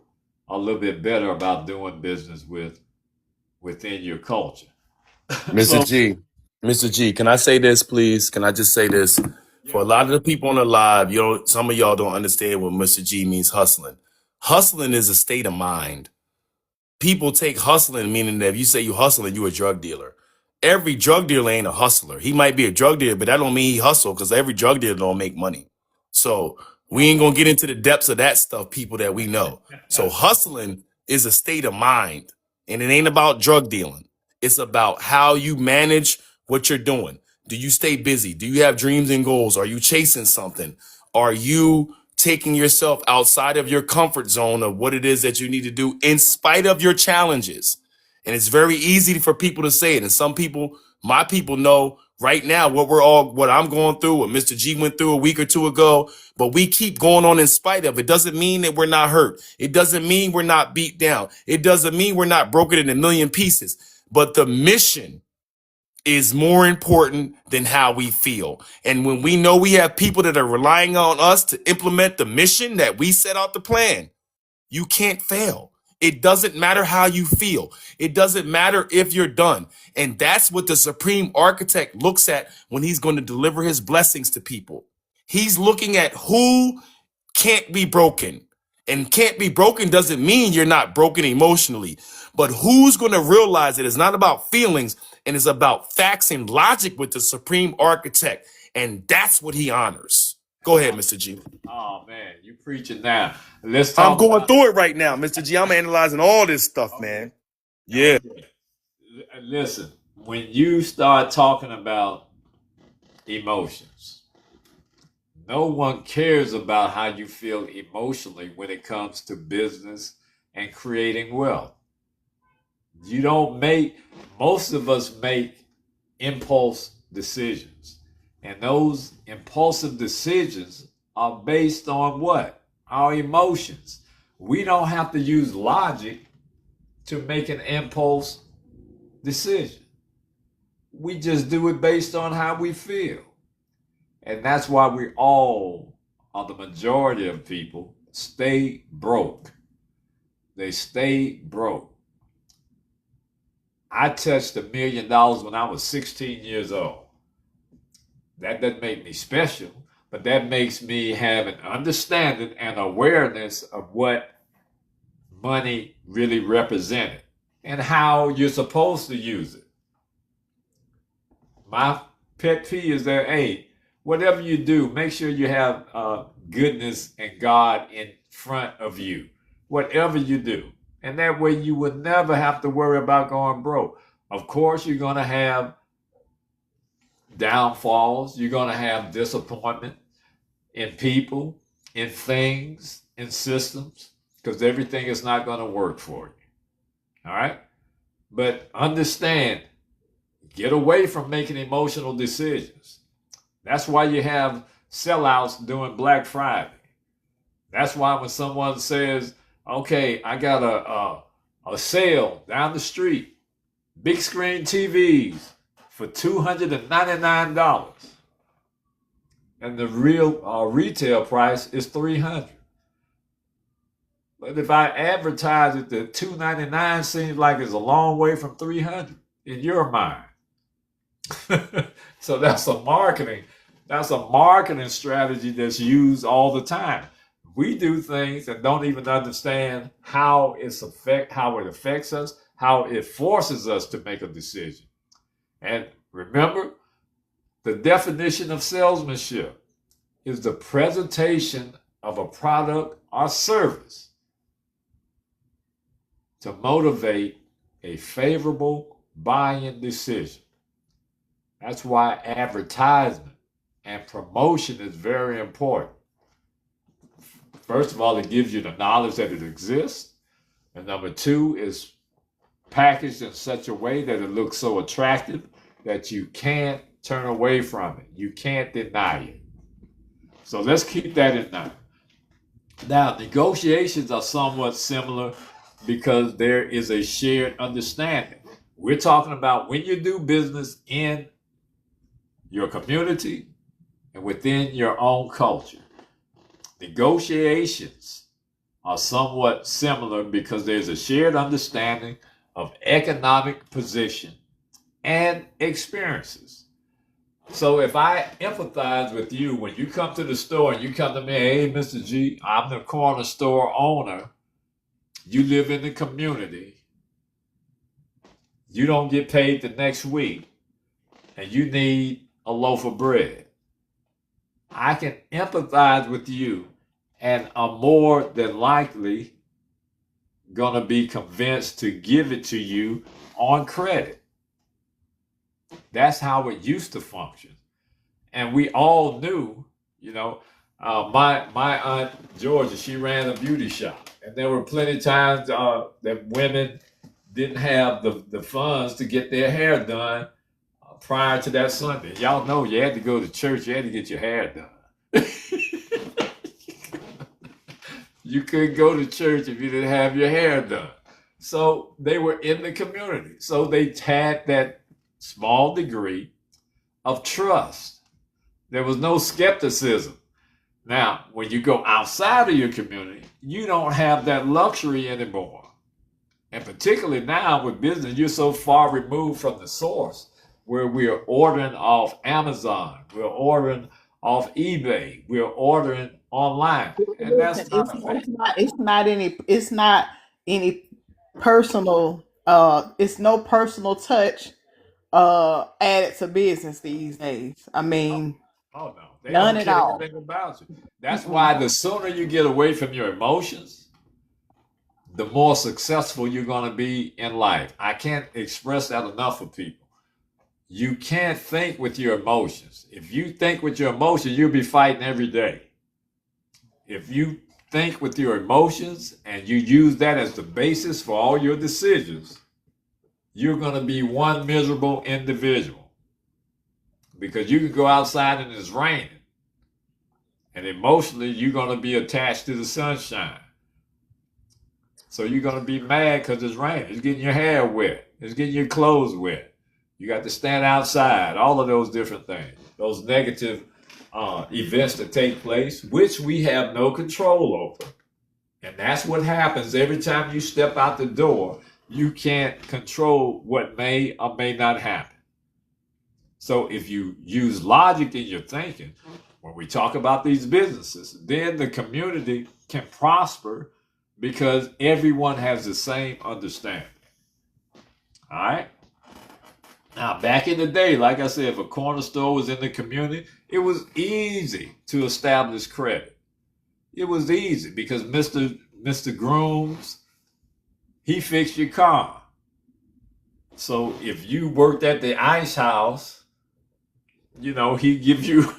a little bit better about doing business within your culture. Mr. G, can I say this, please? Can I just say this? For a lot of the people on the live, some of y'all don't understand what Mr. G means hustling. Hustling is a state of mind. People take hustling, meaning that if you say you hustling, you a drug dealer. Every drug dealer ain't a hustler. He might be a drug dealer, but that don't mean he hustle because every drug dealer don't make money. So we ain't gonna get into the depths of that stuff, people that we know. So hustling is a state of mind, and it ain't about drug dealing. It's about how you manage what you're doing. Do you stay busy? Do you have dreams and goals? Are you chasing something? Are you taking yourself outside of your comfort zone of what it is that you need to do in spite of your challenges? And it's very easy for people to say it. And some people, my people, know right now what I'm going through, what Mr. G went through a week or two ago, but we keep going on in spite of it. Doesn't mean that we're not hurt. It doesn't mean we're not beat down. It doesn't mean we're not broken in a million pieces. But the mission is more important than how we feel. And when we know we have people that are relying on us to implement the mission that we set out to plan, you can't fail. It doesn't matter how you feel. It doesn't matter if you're done. And that's what the supreme architect looks at when he's going to deliver his blessings to people. He's looking at who can't be broken. And can't be broken doesn't mean you're not broken emotionally, but who's going to realize that it's not about feelings and it's about facts and logic with the supreme architect. And that's what he honors. Go ahead, Mr. G. Oh man, you preaching now. Let's talk. I'm going through it right now, Mr. G. I'm analyzing all this stuff, man. Yeah. Listen, when you start talking about emotions, no one cares about how you feel emotionally when it comes to business and creating wealth. You don't make, most of us make impulse decisions. And those impulsive decisions are based on what? Our emotions. We don't have to use logic to make an impulse decision. We just do it based on how we feel. And that's why we all, or the majority of people, stay broke. They stay broke. I touched $1 million when I was 16 years old. That doesn't make me special, but that makes me have an understanding and awareness of what money really represented and how you're supposed to use it. My pet peeve is that, hey, whatever you do, make sure you have goodness and God in front of you, whatever you do. And that way you would never have to worry about going broke. Of course, you're going to have downfalls. You're going to have disappointment in people, in things, in systems, because everything is not going to work for you. All right? But understand, get away from making emotional decisions. That's why you have sellouts during Black Friday. That's why when someone says, okay, I got a sale down the street, big screen TVs for $299, and the real retail price is $300. But if I advertise it, the $299 seems like it's a long way from $300 in your mind. So that's a marketing strategy that's used all the time. We do things and don't even understand how it affects us, how it forces us to make a decision. And remember, the definition of salesmanship is the presentation of a product or service to motivate a favorable buying decision. That's why advertisement and promotion is very important. First of all, it gives you the knowledge that it exists. And number two, is packaged in such a way that it looks so attractive that you can't turn away from it. You can't deny it. So let's keep that in mind. Now, negotiations are somewhat similar because there is a shared understanding. We're talking about when you do business in your community and within your own culture. Negotiations are somewhat similar because there's a shared understanding of economic position and experiences. So if I empathize with you when you come to the store and you come to me, hey, Mr. G, I'm the corner store owner. You live in the community. You don't get paid the next week and you need a loaf of bread. I can empathize with you and I'm more than likely going to be convinced to give it to you on credit. That's how it used to function. And we all knew, my Aunt Georgia, she ran a beauty shop. And there were plenty of times that women didn't have the funds to get their hair done prior to that Sunday. Y'all know you had to go to church, you had to get your hair done. You couldn't go to church if you didn't have your hair done. So they were in the community. So they had that small degree of trust. There was no skepticism. Now, when you go outside of your community, you don't have that luxury anymore. And particularly now with business, you're so far removed from the source where we're ordering off Amazon, we're ordering off eBay, we're ordering online. And that's it's not any personal it's no personal touch added to business these days. I mean, oh no, they none don't at care all. anything about you. That's why the sooner you get away from your emotions, the more successful you're going to be in life. I can't express that enough for people. You can't think with your emotions. If you think with your emotions, you'll be fighting every day. If you think with your emotions and you use that as the basis for all your decisions, you're going to be one miserable individual. Because you can go outside and it's raining, and emotionally you're going to be attached to the sunshine. So you're going to be mad because it's raining. It's getting your hair wet. It's getting your clothes wet. You got to stand outside. All of those different things. Those negative events that take place, which we have no control over. And that's what happens every time you step out the door. You can't control what may or may not happen. So if you use logic in your thinking, when we talk about these businesses, then the community can prosper because everyone has the same understanding. All right? Now, back in the day, like I said, if a corner store was in the community, it was easy to establish credit. It was easy because Mr. Grooms, he fixed your car. So if you worked at the ice house, he give you,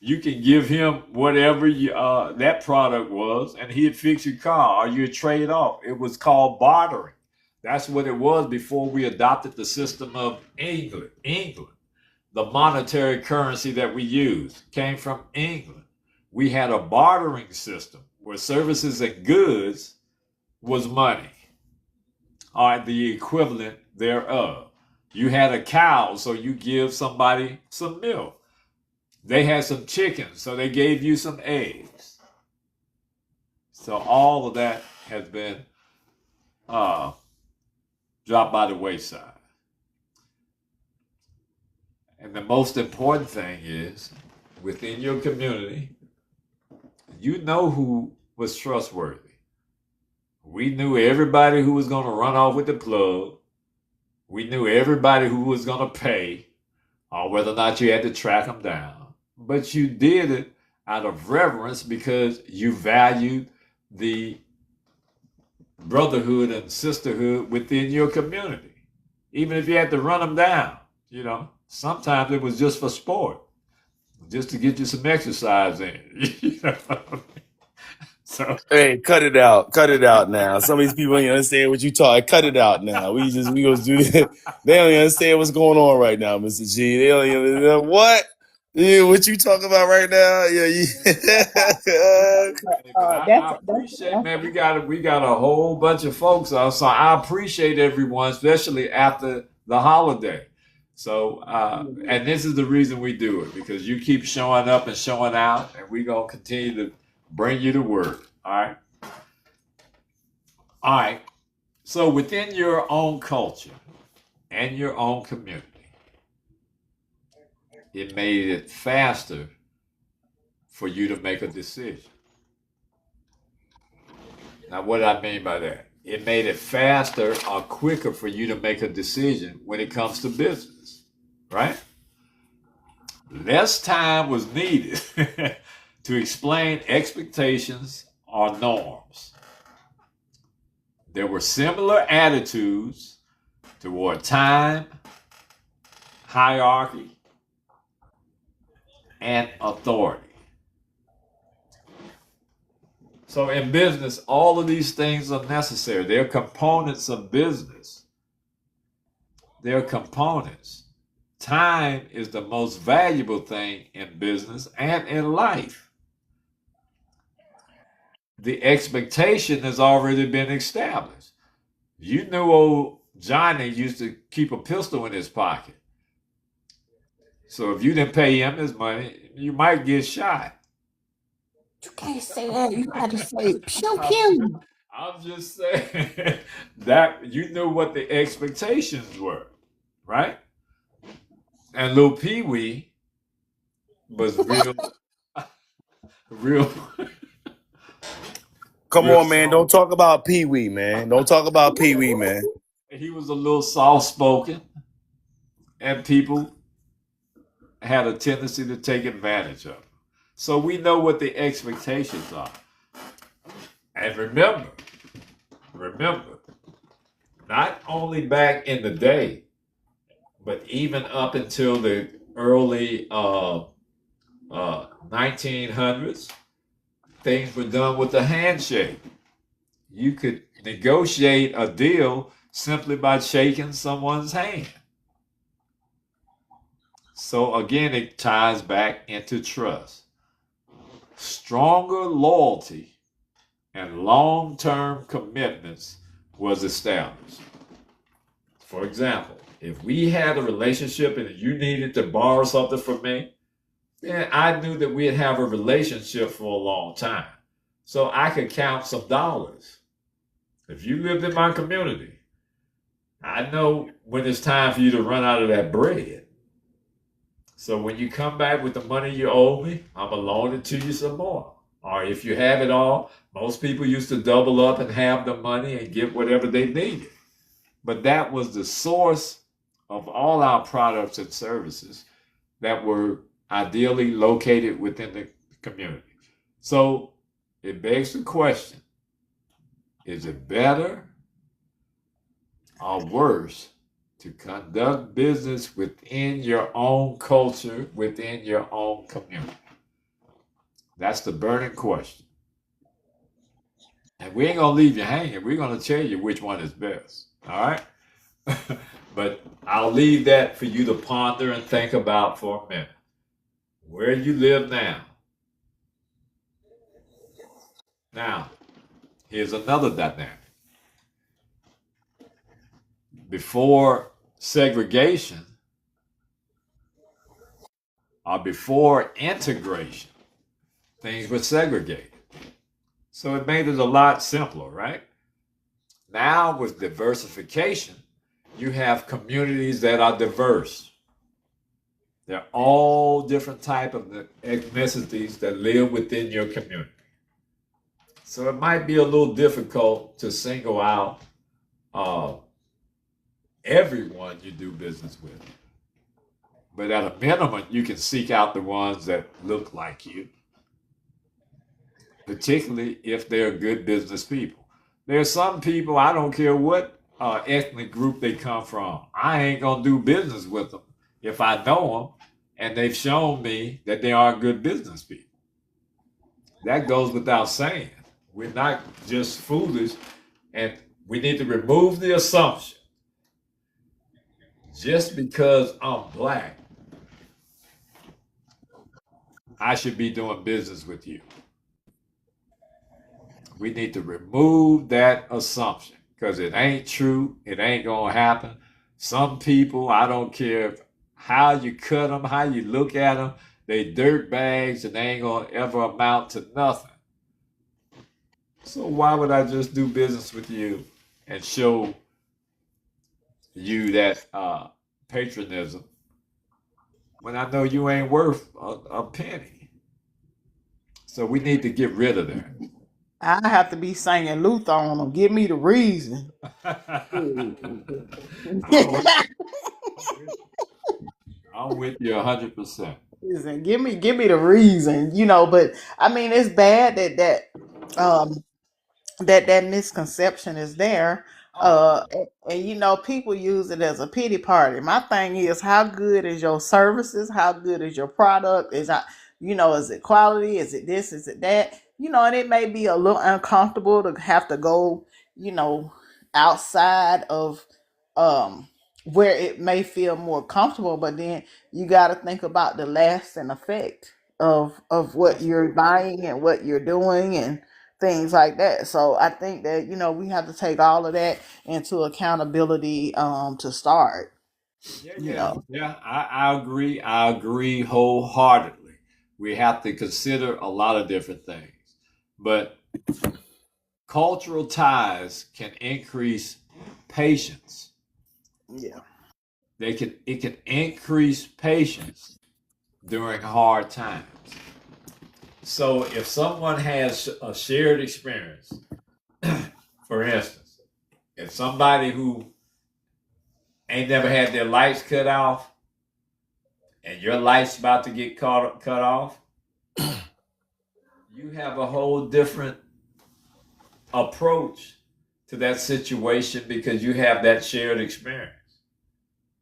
you can give him whatever that product was, and he'd fix your car or you'd trade off. It was called bartering. That's what it was before we adopted the system of England. The monetary currency that we used came from England. We had a bartering system where services and goods was money, or the equivalent thereof. You had a cow, so you give somebody some milk. They had some chickens, so they gave you some eggs. So all of that has been dropped by the wayside. And the most important thing is, within your community, you know who was trustworthy. We knew everybody who was going to run off with the plug. We knew everybody who was going to pay, or whether or not you had to track them down. But you did it out of reverence because you valued the brotherhood and sisterhood within your community. Even if you had to run them down, sometimes it was just for sport, just to get you some exercise in. So, hey, cut it out now. Some of these people don't understand what you talk. Cut it out now. We gonna do that. They don't understand what's going on right now, Mr. G. They don't even what. Yeah, what you talking about right now? I appreciate, man. We got a whole bunch of folks, so I appreciate everyone, especially after the holiday. So, and this is the reason we do it, because you keep showing up and showing out, and we're gonna continue to bring you the word. All right. So within your own culture and your own community, it made it faster for you to make a decision. Now, what do I mean by that? It made it faster or quicker for you to make a decision when it comes to business, right? Less time was needed to explain expectations or norms. There were similar attitudes toward time, hierarchy, and authority. So in business, all of these things are necessary. They're components of business. They're components. Time is the most valuable thing in business and in life. The expectation has already been established. You knew old Johnny used to keep a pistol in his pocket. So if you didn't pay him his money, you might get shot. You can't say that. You got to say pew pew. I'm just saying that you knew what the expectations were, right? And little Pee Wee was real. Come real on, man. Don't talk about Pee Wee, man. Don't talk about Pee Wee, man. He was a little soft-spoken, and people had a tendency to take advantage of him. So we know what the expectations are. And remember, remember, not only back in the day, but even up until the early 1900s, things were done with a handshake. You could negotiate a deal simply by shaking someone's hand. So again, it ties back into trust. Stronger loyalty and long-term commitments was established. For example, if we had a relationship and you needed to borrow something from me, then I knew that we'd have a relationship for a long time. So I could count some dollars. If you lived in my community, I know when it's time for you to run out of that bread. So when you come back with the money you owe me, I'm going to loan it to you some more. Or if you have it all, most people used to double up and have the money and get whatever they needed. But that was the source of all our products and services that were ideally located within the community. So it begs the question, is it better or worse to conduct business within your own culture, within your own community? That's the burning question. And we ain't going to leave you hanging. We're going to tell you which one is best. All right? But I'll leave that for you to ponder and think about for a minute. Where you live now. Now, here's another dynamic. Before segregation or before integration, things were segregated. So it made it a lot simpler, right? Now with diversification, you have communities that are diverse. They're all different type of ethnicities that live within your community. So it might be a little difficult to single out everyone you do business with. But at a minimum, you can seek out the ones that look like you, particularly if they're good business people. There are some people, I don't care what ethnic group they come from, I ain't going to do business with them if I know them and they've shown me that they are good business people. That goes without saying. We're not just foolish, and we need to remove the assumption just because I'm black, I should be doing business with you. We need to remove that assumption because it ain't true. It ain't going to happen. Some people, I don't care how you cut them, how you look at them, they dirt bags and they ain't going to ever amount to nothing. So why would I just do business with you and show you that patronism when I know you ain't worth a penny? So we need to get rid of that. I have to be singing Luther on them. Give me the reason. I'm with you 100%. Reason. Give me the reason. But I mean, it's bad um that misconception is there. And people use it as a pity party. My thing is, how good is your services? How good is your product? Is it quality? Is it this? Is it that? And it may be a little uncomfortable to have to go, outside of um where it may feel more comfortable, but then you got to think about the lasting effect of what you're buying and what you're doing and things like that. So I think that we have to take all of that into accountability to start. Yeah. I agree. I agree wholeheartedly. We have to consider a lot of different things, but cultural ties can increase patience. Yeah. It can increase patience during hard times. So if someone has a shared experience, for instance, if somebody who ain't never had their lights cut off and your light's about to get cut off, you have a whole different approach to that situation because you have that shared experience.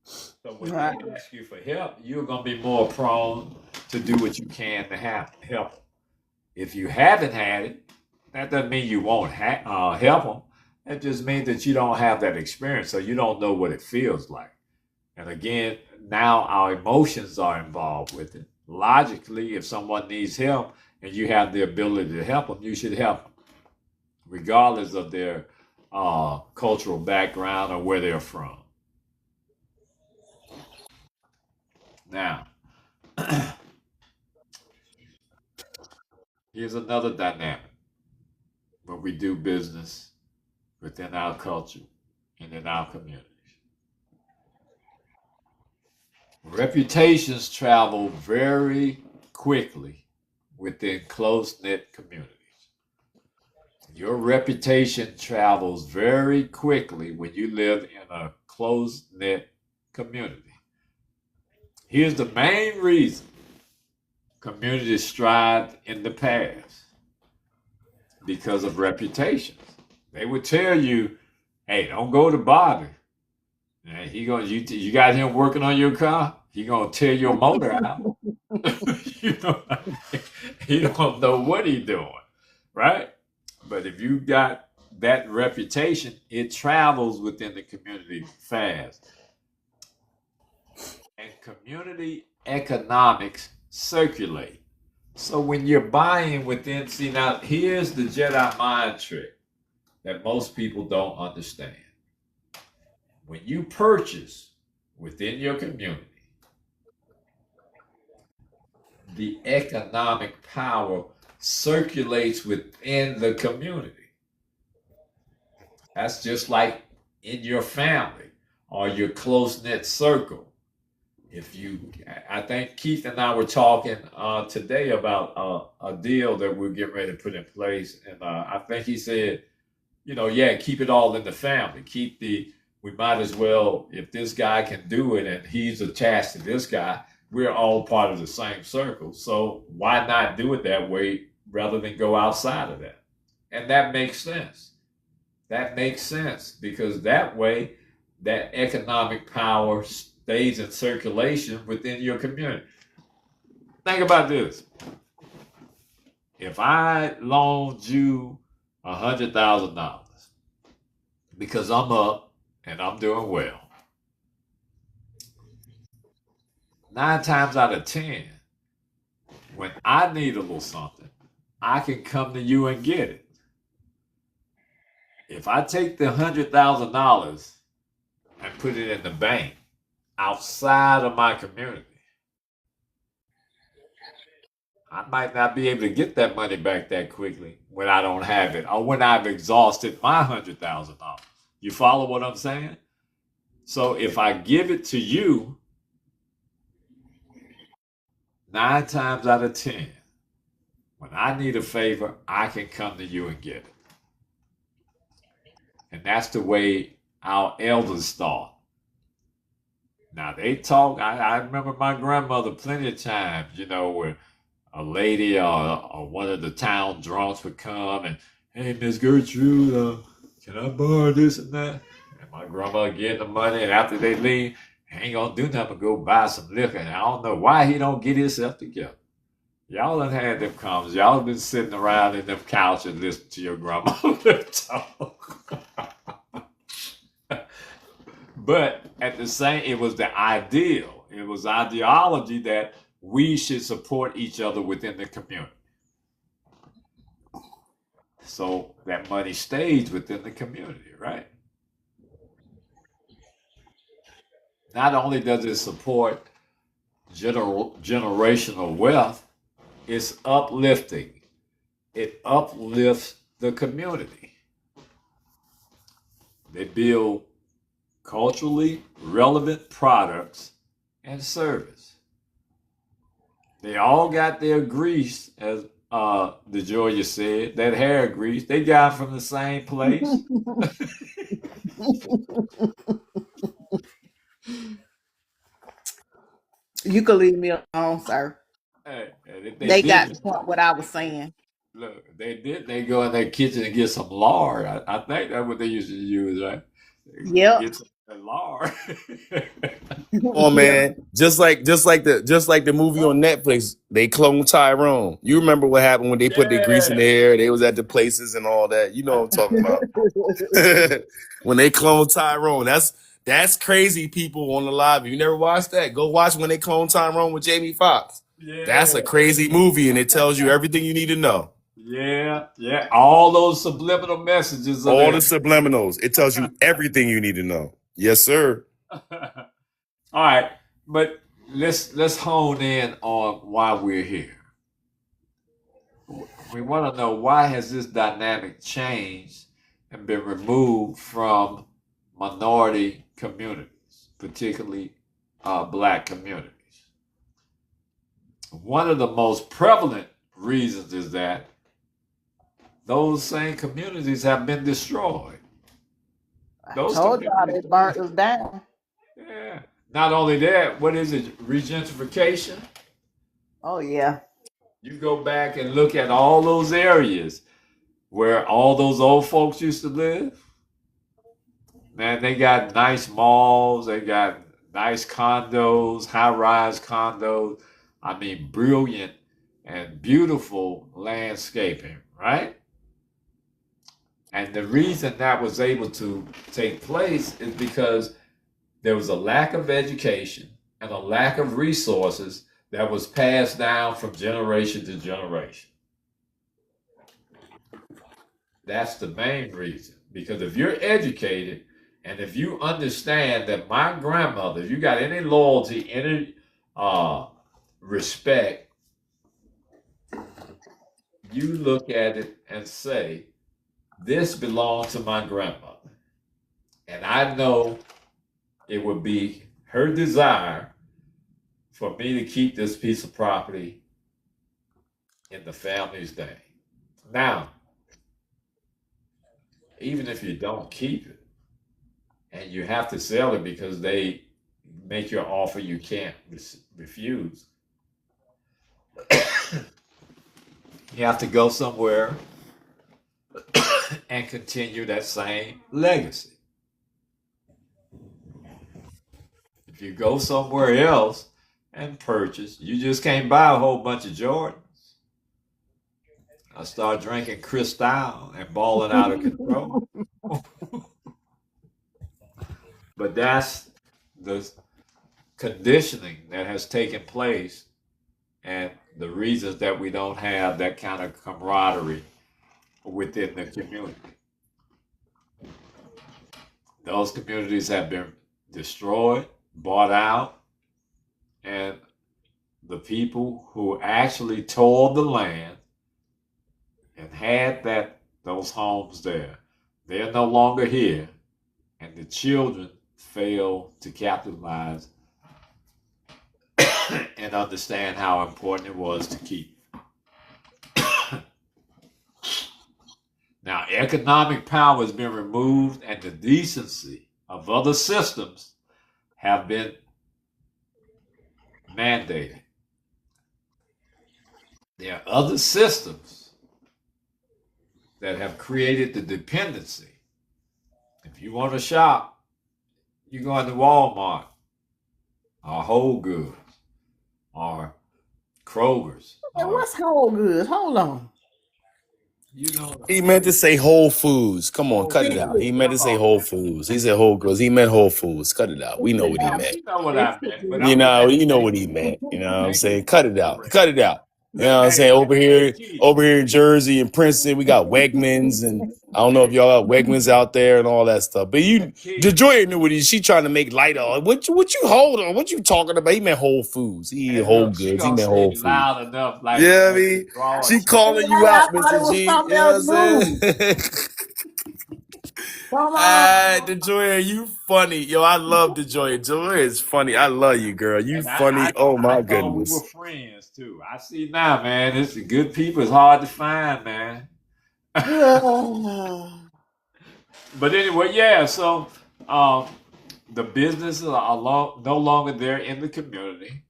So when Right. they ask you for help, you're going to be more prone to do what you can to help them. If you haven't had it, that doesn't mean you won't help them. It just means that you don't have that experience, so you don't know what it feels like. And again, now our emotions are involved with it. Logically, if someone needs help and you have the ability to help them, you should help them, regardless of their cultural background or where they're from. Now, here's another dynamic when we do business within our culture and in our communities. Reputations travel very quickly within close knit communities. Your reputation travels very quickly when you live in a close knit community. Here's the main reason communities thrived in the past because of reputations. They would tell you, hey, don't go to Bobby. You got him working on your car, he gonna tear your motor out. you know, he don't know what he's doing, right? But if you got that reputation, it travels within the community fast. And community economics circulate. So when you're buying within, see now, here's the Jedi mind trick that most people don't understand. When you purchase within your community, the economic power circulates within the community. That's just like in your family or your close knit circle. I think Keith and I were talking today about a deal that we're getting ready to put in place, and I think he said, keep it all in the family. We might as well, if this guy can do it and he's attached to this guy, we're all part of the same circle. So why not do it that way rather than go outside of that? And that makes sense. That makes sense because that way, that economic power stays in circulation within your community. Think about this. If I loaned you $100,000 because I'm up and I'm doing well, 9 times out of 10, when I need a little something, I can come to you and get it. If I take the $100,000 and put it in the bank outside of my community, I might not be able to get that money back that quickly when I don't have it or when I've exhausted my $100,000. You follow what I'm saying? So if I give it to you, 9 times out of 10, when I need a favor, I can come to you and get it. And that's the way our elders thought. Now they talk, I remember my grandmother plenty of times, where a lady or one of the town drunks would come and, hey, Miss Gertrude, can I borrow this and that? And my grandmother get the money, and after they leave, ain't gonna do nothing but go buy some liquor. And I don't know why he don't get himself together. Y'all done had them conversations. Y'all have been sitting around in them couches listening to your grandmother talk. But at the same, it was the ideal. It was ideology that we should support each other within the community. So that money stays within the community, right? Not only does it support generational wealth, it's uplifting. It uplifts the community. They build culturally relevant products and service. They all got their grease, as DeJoya said, that hair grease. They got from the same place. You can leave me alone, sir. Hey, and if they They got the didn't, point what I was saying. Look, they go in their kitchen and get some lard. I think that's what they used to use, right? Yep. Get some lard. Oh man, just like the movie on Netflix, they cloned Tyrone. You remember what happened when they put their grease in Yeah. their hair? They was at the places and all that. You know what I'm talking about. When they cloned Tyrone, that's crazy. People on the live. If you never watched that, go watch when they cloned Tyrone with Jamie Foxx. That's a Yeah. crazy movie, and it tells you everything you need to know. Yeah. Yeah. All those subliminal messages are All the there. subliminals. It tells you everything you need to know. Yes, sir. All right. But let's hone in on why we're here. We want to know, why has this dynamic changed and been removed from minority communities, particularly black communities? One of the most prevalent reasons is that those same communities have been destroyed. I Those told y'all they communities, burnt us down. yeah. Not only that, what is it? Regentrification. Oh yeah. You go back and look at all those areas where all those old folks used to live. Man, they got nice malls, they got nice condos, high-rise condos. I mean, brilliant and beautiful landscaping, right? And the reason that was able to take place is because there was a lack of education and a lack of resources that was passed down from generation to generation. That's the main reason. Because if you're educated and if you understand that my grandmother, if you got any loyalty, any respect, you look at it and say, this belongs to my grandmother. And I know it would be her desire for me to keep this piece of property in the family's name. Now, even if you don't keep it and you have to sell it because they make you an offer you can't refuse, you have to go somewhere and continue that same legacy. If you go somewhere else and purchase, you just can't buy a whole bunch of Jordans. I start drinking Cristal and balling out of control. But that's the conditioning that has taken place and the reasons that we don't have that kind of camaraderie within the community. Those communities have been destroyed, bought out, and the people who actually tilled the land and had those homes there, they're no longer here, and the children fail to capitalize and understand how important it was to keep. Now, economic power has been removed, and the decency of other systems have been mandated. There are other systems that have created the dependency. If you want to shop, you go into Walmart or Whole Goods or Kroger's Hey, or, what's Whole Goods? Hold on. you know, He meant to say Whole Foods. Come on, Whole cut it out. He Foods. meant to say Whole Foods. He said Whole Goods. He meant Whole Foods. Cut it out. We know what he Now, meant. you know what I meant, but You I'm know, glad you know you what he meant. You know what I'm thank saying? you Cut for it out. correcting. Cut it out. You know what I'm saying? Over here in Jersey and Princeton, we got Wegmans, and I don't know if y'all got Wegmans out there and all that stuff. But you, DeJoy knew what she trying to make light of. What you hold on? What you talking about? He meant Whole Foods. He And Whole look, she Goods. He gonna meant say Whole it Foods. loud enough, like Yeah, I like mean, draw she a calling you I out, thought it Mr. was G. something You know what else I'm new. saying? Come on. DeJoy, you funny. Yo, I love DeJoy. DeJoy is funny. I love you, girl. You And funny. Oh I my thought we were goodness. friends too. I see now, man. It's good people. It's hard to find, man. But anyway, yeah. So the businesses are no longer there in the community.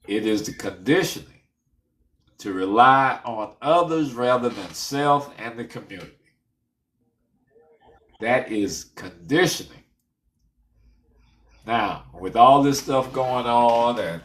It is the conditioning to rely on others rather than self and the community. That is conditioning. Now, with all this stuff going on and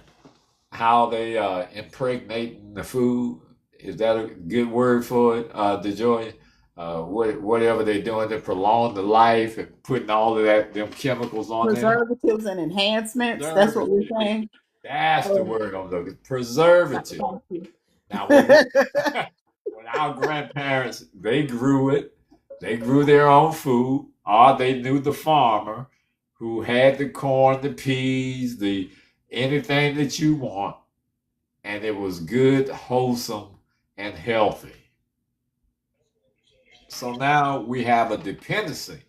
how they impregnating the food, is that a good word for it, DeJoy? Whatever they're doing to prolong the life and putting all of them chemicals on there. Preservatives and enhancements. That's what we're Preservative. saying. That's the Oh, word I'm looking. Preservative. thank you. Now, when our grandparents, they grew it, they grew their own food, or they knew the farmer who had the corn, the peas, the anything that you want, and it was good, wholesome, and healthy. So now we have a dependency.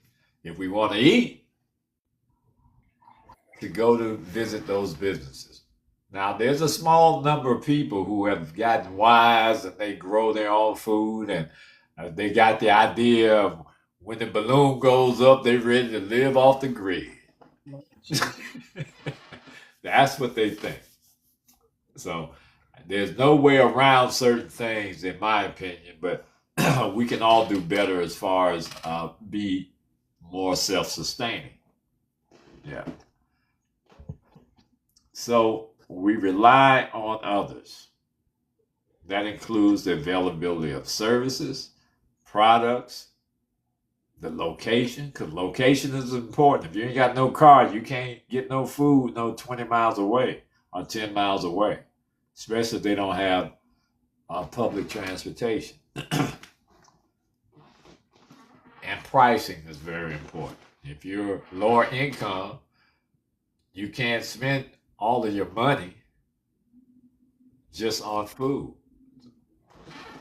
If we want to eat, to go to visit those businesses. Now, there's a small number of people who have gotten wise and they grow their own food and they got the idea of when the balloon goes up, they're ready to live off the grid. That's what they think. So there's no way around certain things, in my opinion, but we can all do better as far as be more self-sustaining. Yeah. So we rely on others. That includes the availability of services, products, the location, because location is important. If you ain't got no car, you can't get no food no 20 miles away or 10 miles away, especially if they don't have public transportation. And pricing is very important. If you're lower income, you can't spend all of your money just on food.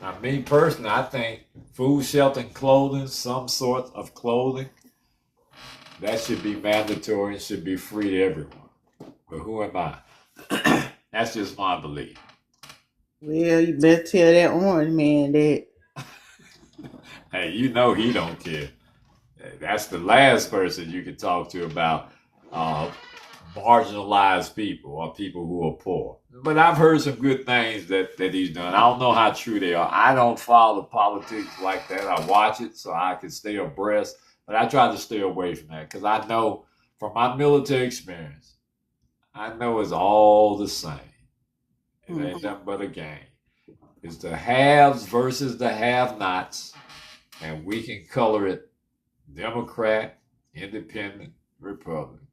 Now, me personally, I think food, shelter, and clothing, some sort of clothing, that should be mandatory and should be free to everyone. But who am I? That's just my belief. Well, you better tell that orange man that. Hey, you know he don't care. That's the last person you can talk to about marginalized people or people who are poor. But I've heard some good things that he's done. I don't know how true they are. I don't follow politics like that. I watch it so I can stay abreast, but I try to stay away from that because I know from my military experience, I know it's all the same. It ain't nothing but a game. It's the haves versus the have-nots, and we can color it Democrat, Independent, Republican.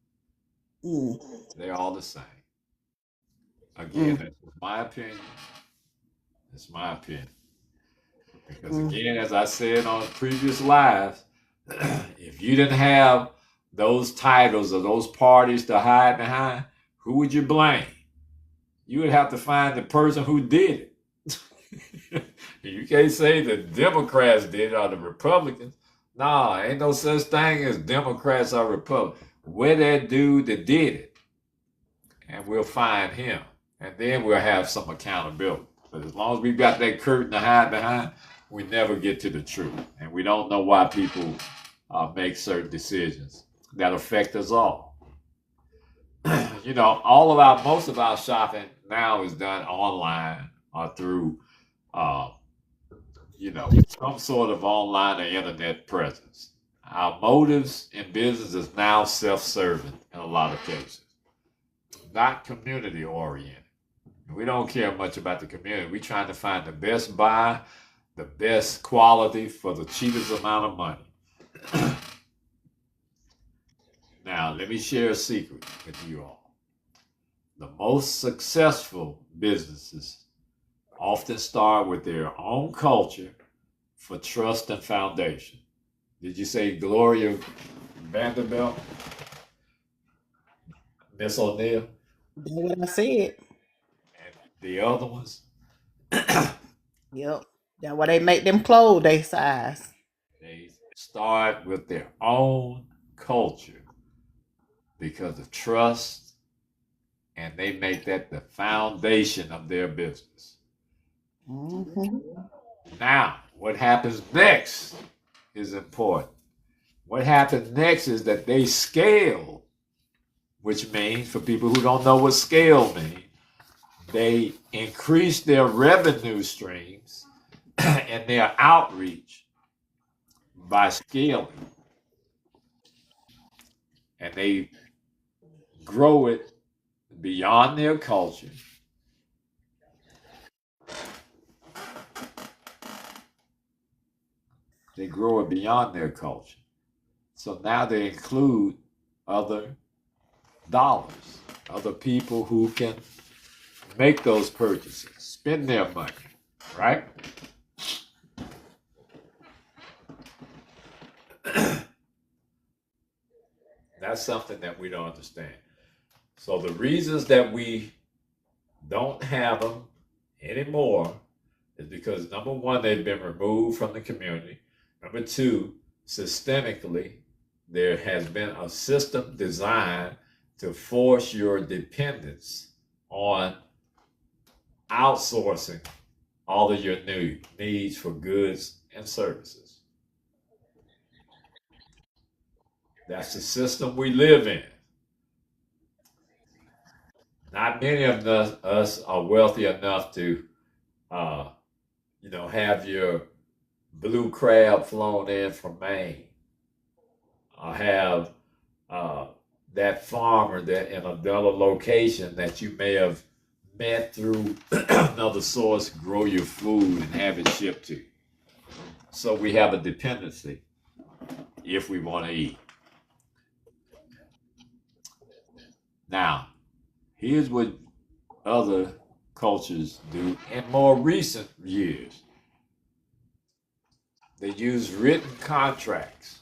They're all the same. Again, that's my opinion. It's my opinion. Because again, as I said on previous lives, if you didn't have those titles or those parties to hide behind, who would you blame? You would have to find the person who did it. You can't say the Democrats did it or the Republicans. Nah, ain't no such thing as Democrats or Republicans. Where that dude that did it, and we'll find him, and then we'll have some accountability. But as long as we've got that curtain to hide behind, we never get to the truth, and we don't know why people make certain decisions that affect us all. You know, most of our shopping now is done online or through, some sort of online or internet presence. Our motives in business is now self-serving in a lot of cases, not community-oriented. We don't care much about the community. We're trying to find the best buy, the best quality for the cheapest amount of money. Now, let me share a secret with you all. The most successful businesses often start with their own culture for trust and foundation. Did you say Gloria Vanderbilt? Miss O'Neill? That's what I said. And the other ones? Yep. That's why they make them clothes they size. They start with their own culture because of trust, and they make that the foundation of their business. Now, what happens next is important. What happens next is that they scale, which means, for people who don't know what scale means, they increase their revenue streams and their outreach by scaling, and they grow it beyond their culture. They grow it beyond their culture. So now they include other dollars, other people who can make those purchases, spend their money, right? That's something that we don't understand. So the reasons that we don't have them anymore is because number one, they've been removed from the community. Number two, systemically, there has been a system designed to force your dependence on outsourcing all of your needs for goods and services. That's the system we live in. Not many of us are wealthy enough to, have your blue crab flown in from Maine, or have that farmer that in another location that you may have met through another source grow your food and have it shipped to you. So we have a dependency if we want to eat. Now, here's what other cultures do in more recent years. They use written contracts.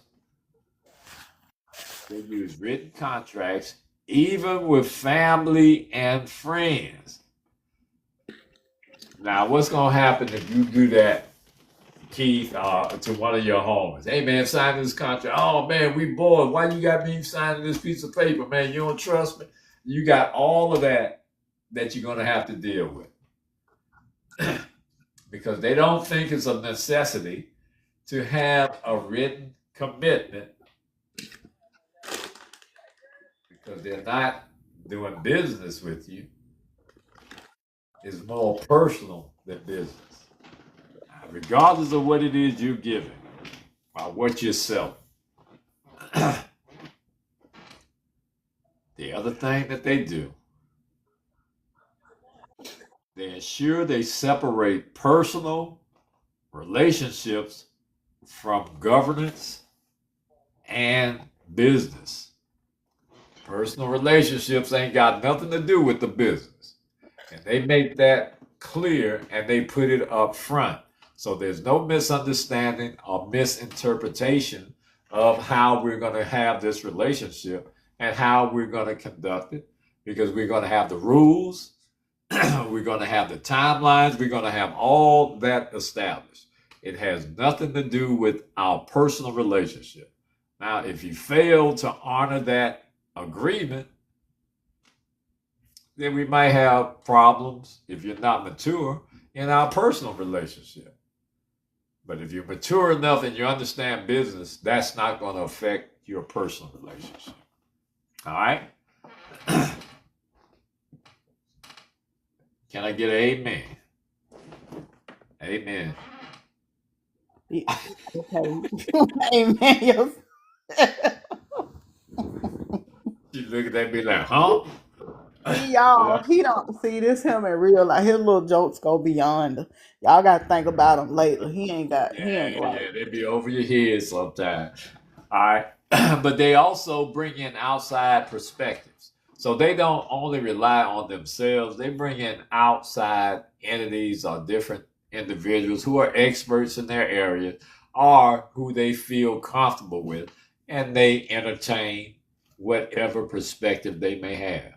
They use written contracts even with family and friends. Now, what's going to happen if you do that, Keith, to one of your homies? Hey, man, sign this contract. Oh, man, we bored. Why you got me signing this piece of paper, man? You don't trust me? You got all of that you're going to have to deal with. Because they don't think it's a necessity to have a written commitment, because they're not doing business with you. It's more personal than business. Regardless of what it is you're giving or what you're selling. The other thing that they do, they ensure they separate personal relationships from governance and business. Personal relationships ain't got nothing to do with the business. And they make that clear and they put it up front. So there's no misunderstanding or misinterpretation of how we're going to have this relationship and how we're going to conduct it, because we're going to have the rules, we're going to have the timelines, we're going to have all that established. It has nothing to do with our personal relationship. Now, if you fail to honor that agreement, then we might have problems if you're not mature in our personal relationship. But if you're mature enough and you understand business, that's not going to affect your personal relationship. All right? Can I get an amen? Amen. Yeah, okay. Amen. Yes. You looking at me like, huh? Y'all, he don't see this him in real life. His little jokes go beyond. Y'all got to think about him later. He ain't right. They be over your head sometimes. All right. But they also bring in outside perspectives. So they don't only rely on themselves, they bring in outside entities or different individuals who are experts in their area or who they feel comfortable with, and they entertain whatever perspective they may have.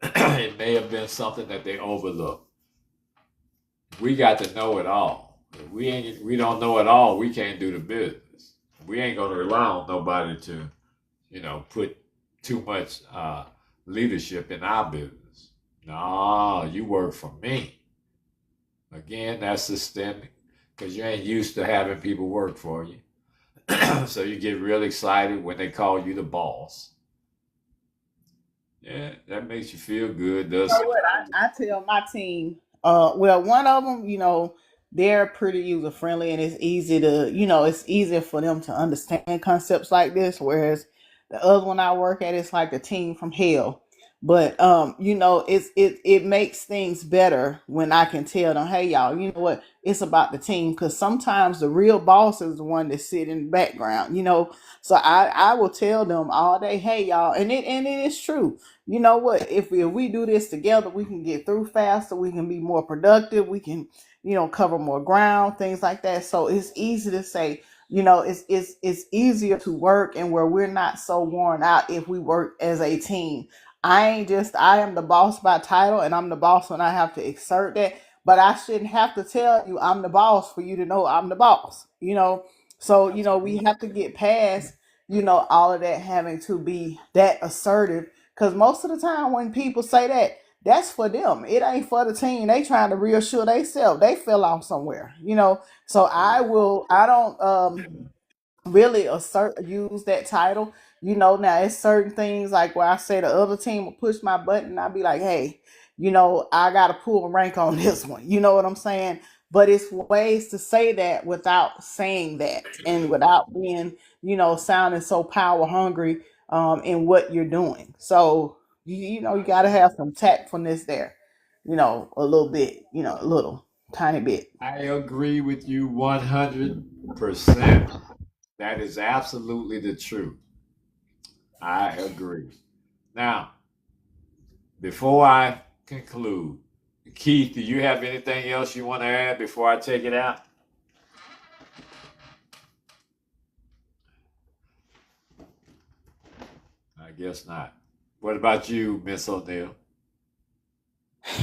It may have been something that they overlooked. We got to know it all. If we don't know it all, we can't do the business. We ain't gonna rely on nobody to, put too much leadership in our business. No, you work for me. Again, that's systemic, because you ain't used to having people work for you. So you get real excited when they call you the boss. Yeah, that makes you feel good, You doesn't know it? what? I tell my team, well, one of them, they're pretty user friendly and it's easy to, it's easier for them to understand concepts like this. Whereas the other one I work at, it's like a team from hell. But it makes things better when I can tell them, hey y'all, you know what? It's about the team because sometimes the real boss is the one that sit in the background. So I will tell them all day, hey y'all, and it is true. You know what, if we do this together, we can get through faster, we can be more productive, we can cover more ground, things like that. So it's easy to say, it's easier to work and where we're not so worn out if we work as a team. I am the boss by title and I'm the boss when I have to exert that, but I shouldn't have to tell you I'm the boss for you to know I'm the boss. So we have to get past all of that having to be that assertive, because most of the time when people say that, that's for them. It ain't for the team. They trying to reassure themselves. They fell off somewhere. So I don't really assert use that title. Now it's certain things like where I say the other team will push my button and I'll be like, hey, I gotta pull rank on this one. You know what I'm saying? But it's ways to say that without saying that and without being, sounding so power hungry in what you're doing. So you gotta have some tactfulness there, a little bit, a little tiny bit. I agree with you 100%. That is absolutely the truth. I agree. Now, before I conclude, Keith, do you have anything else you want to add before I take it out? I guess not. What about you, Miss O'Neill?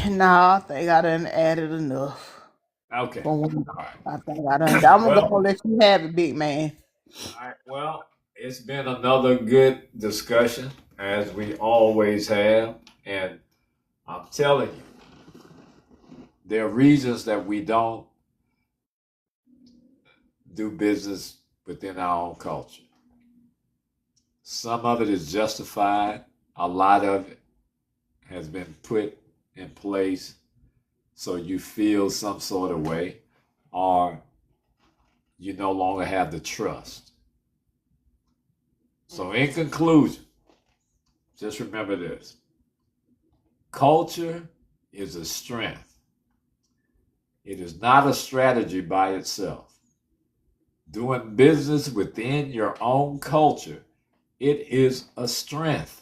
Nah, I think I done added enough. Okay. For one. All right. I think I done. I'm gonna go Well, let you have it, big man. all right. Well, it's been another good discussion, as we always have. And I'm telling you, there are reasons that we don't do business within our own culture. Some of it is justified, a lot of it has been put in place so you feel some sort of way, or you no longer have the trust. So, in conclusion, just remember this: culture is a strength, it is not a strategy by itself. Doing business within your own culture, it is a strength.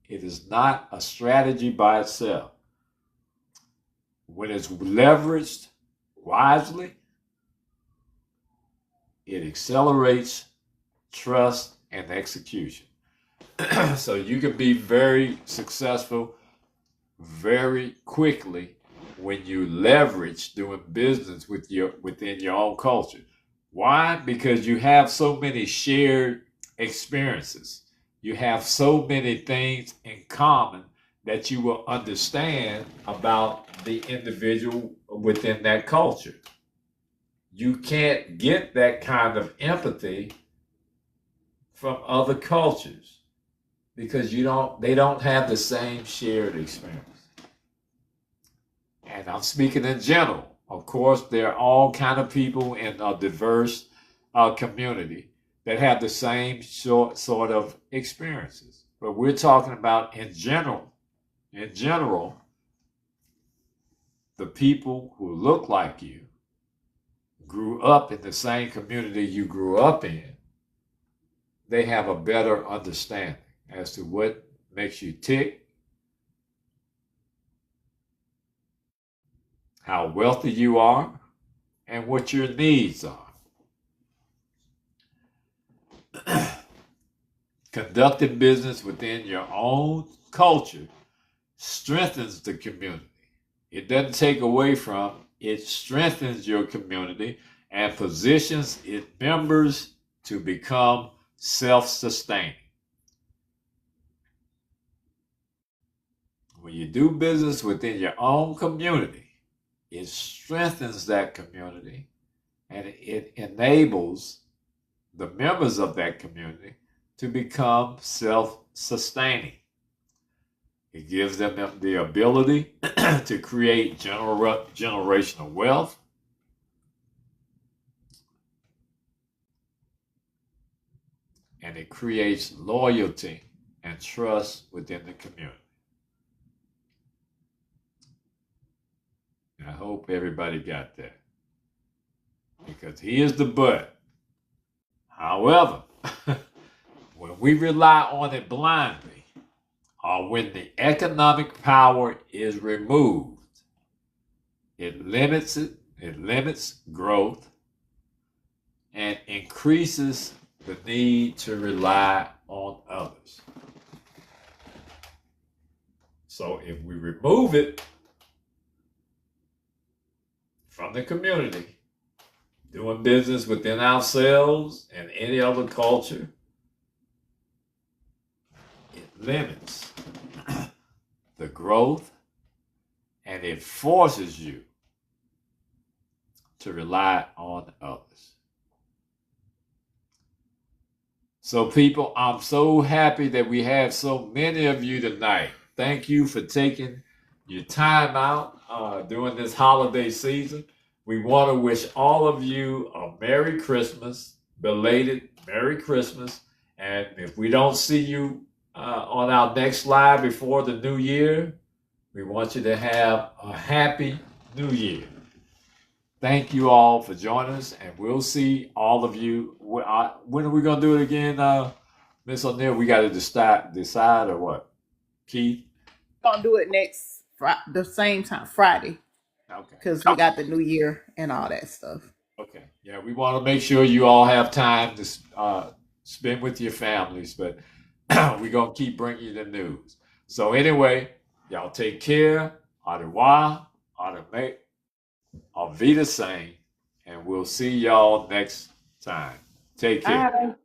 It is not a strategy by itself. When it's leveraged wisely, it accelerates trust and execution. So you can be very successful very quickly when you leverage doing business within your own culture. Why? Because you have so many shared experiences. You have so many things in common that you will understand about the individual within that culture. You can't get that kind of empathy from other cultures because they don't have the same shared experience. And I'm speaking in general. Of course, there are all kind of people in a diverse community that have the same sort of experiences. But we're talking about in general, the people who look like you, grew up in the same community you grew up in, they have a better understanding as to what makes you tick, how wealthy you are, and what your needs are. Conducting business within your own culture strengthens the community. It doesn't take away from, it strengthens your community and positions its members to become self-sustaining. When you do business within your own community, it strengthens that community and it enables the members of that community to become self-sustaining. It gives them the ability to create generational wealth. And it creates loyalty and trust within the community. And I hope everybody got that. Because he is the butt. However, when we rely on it blindly, or when the economic power is removed, it limits growth, and increases the need to rely on others. So if we remove it from the community, doing business within ourselves and any other culture, it limits the growth, and it forces you to rely on others. So people, I'm so happy that we have so many of you tonight. Thank you for taking your time out during this holiday season. We want to wish all of you a Merry Christmas, belated Merry Christmas. And if we don't see you on our next live before the new year, we want you to have a happy new year. Thank you all for joining us, and we'll see all of you. When are we going to do it again, Miss O'Neill? We got to decide or what? Keith? Gonna do it next the same time, Friday, Okay. because we got the new year and all that stuff. Okay. Yeah, we want to make sure you all have time to spend with your families, but we're going to keep bringing you the news. So anyway, y'all take care. Au revoir. Auf Wiedersehen, and we'll see y'all next time. Take care. Bye.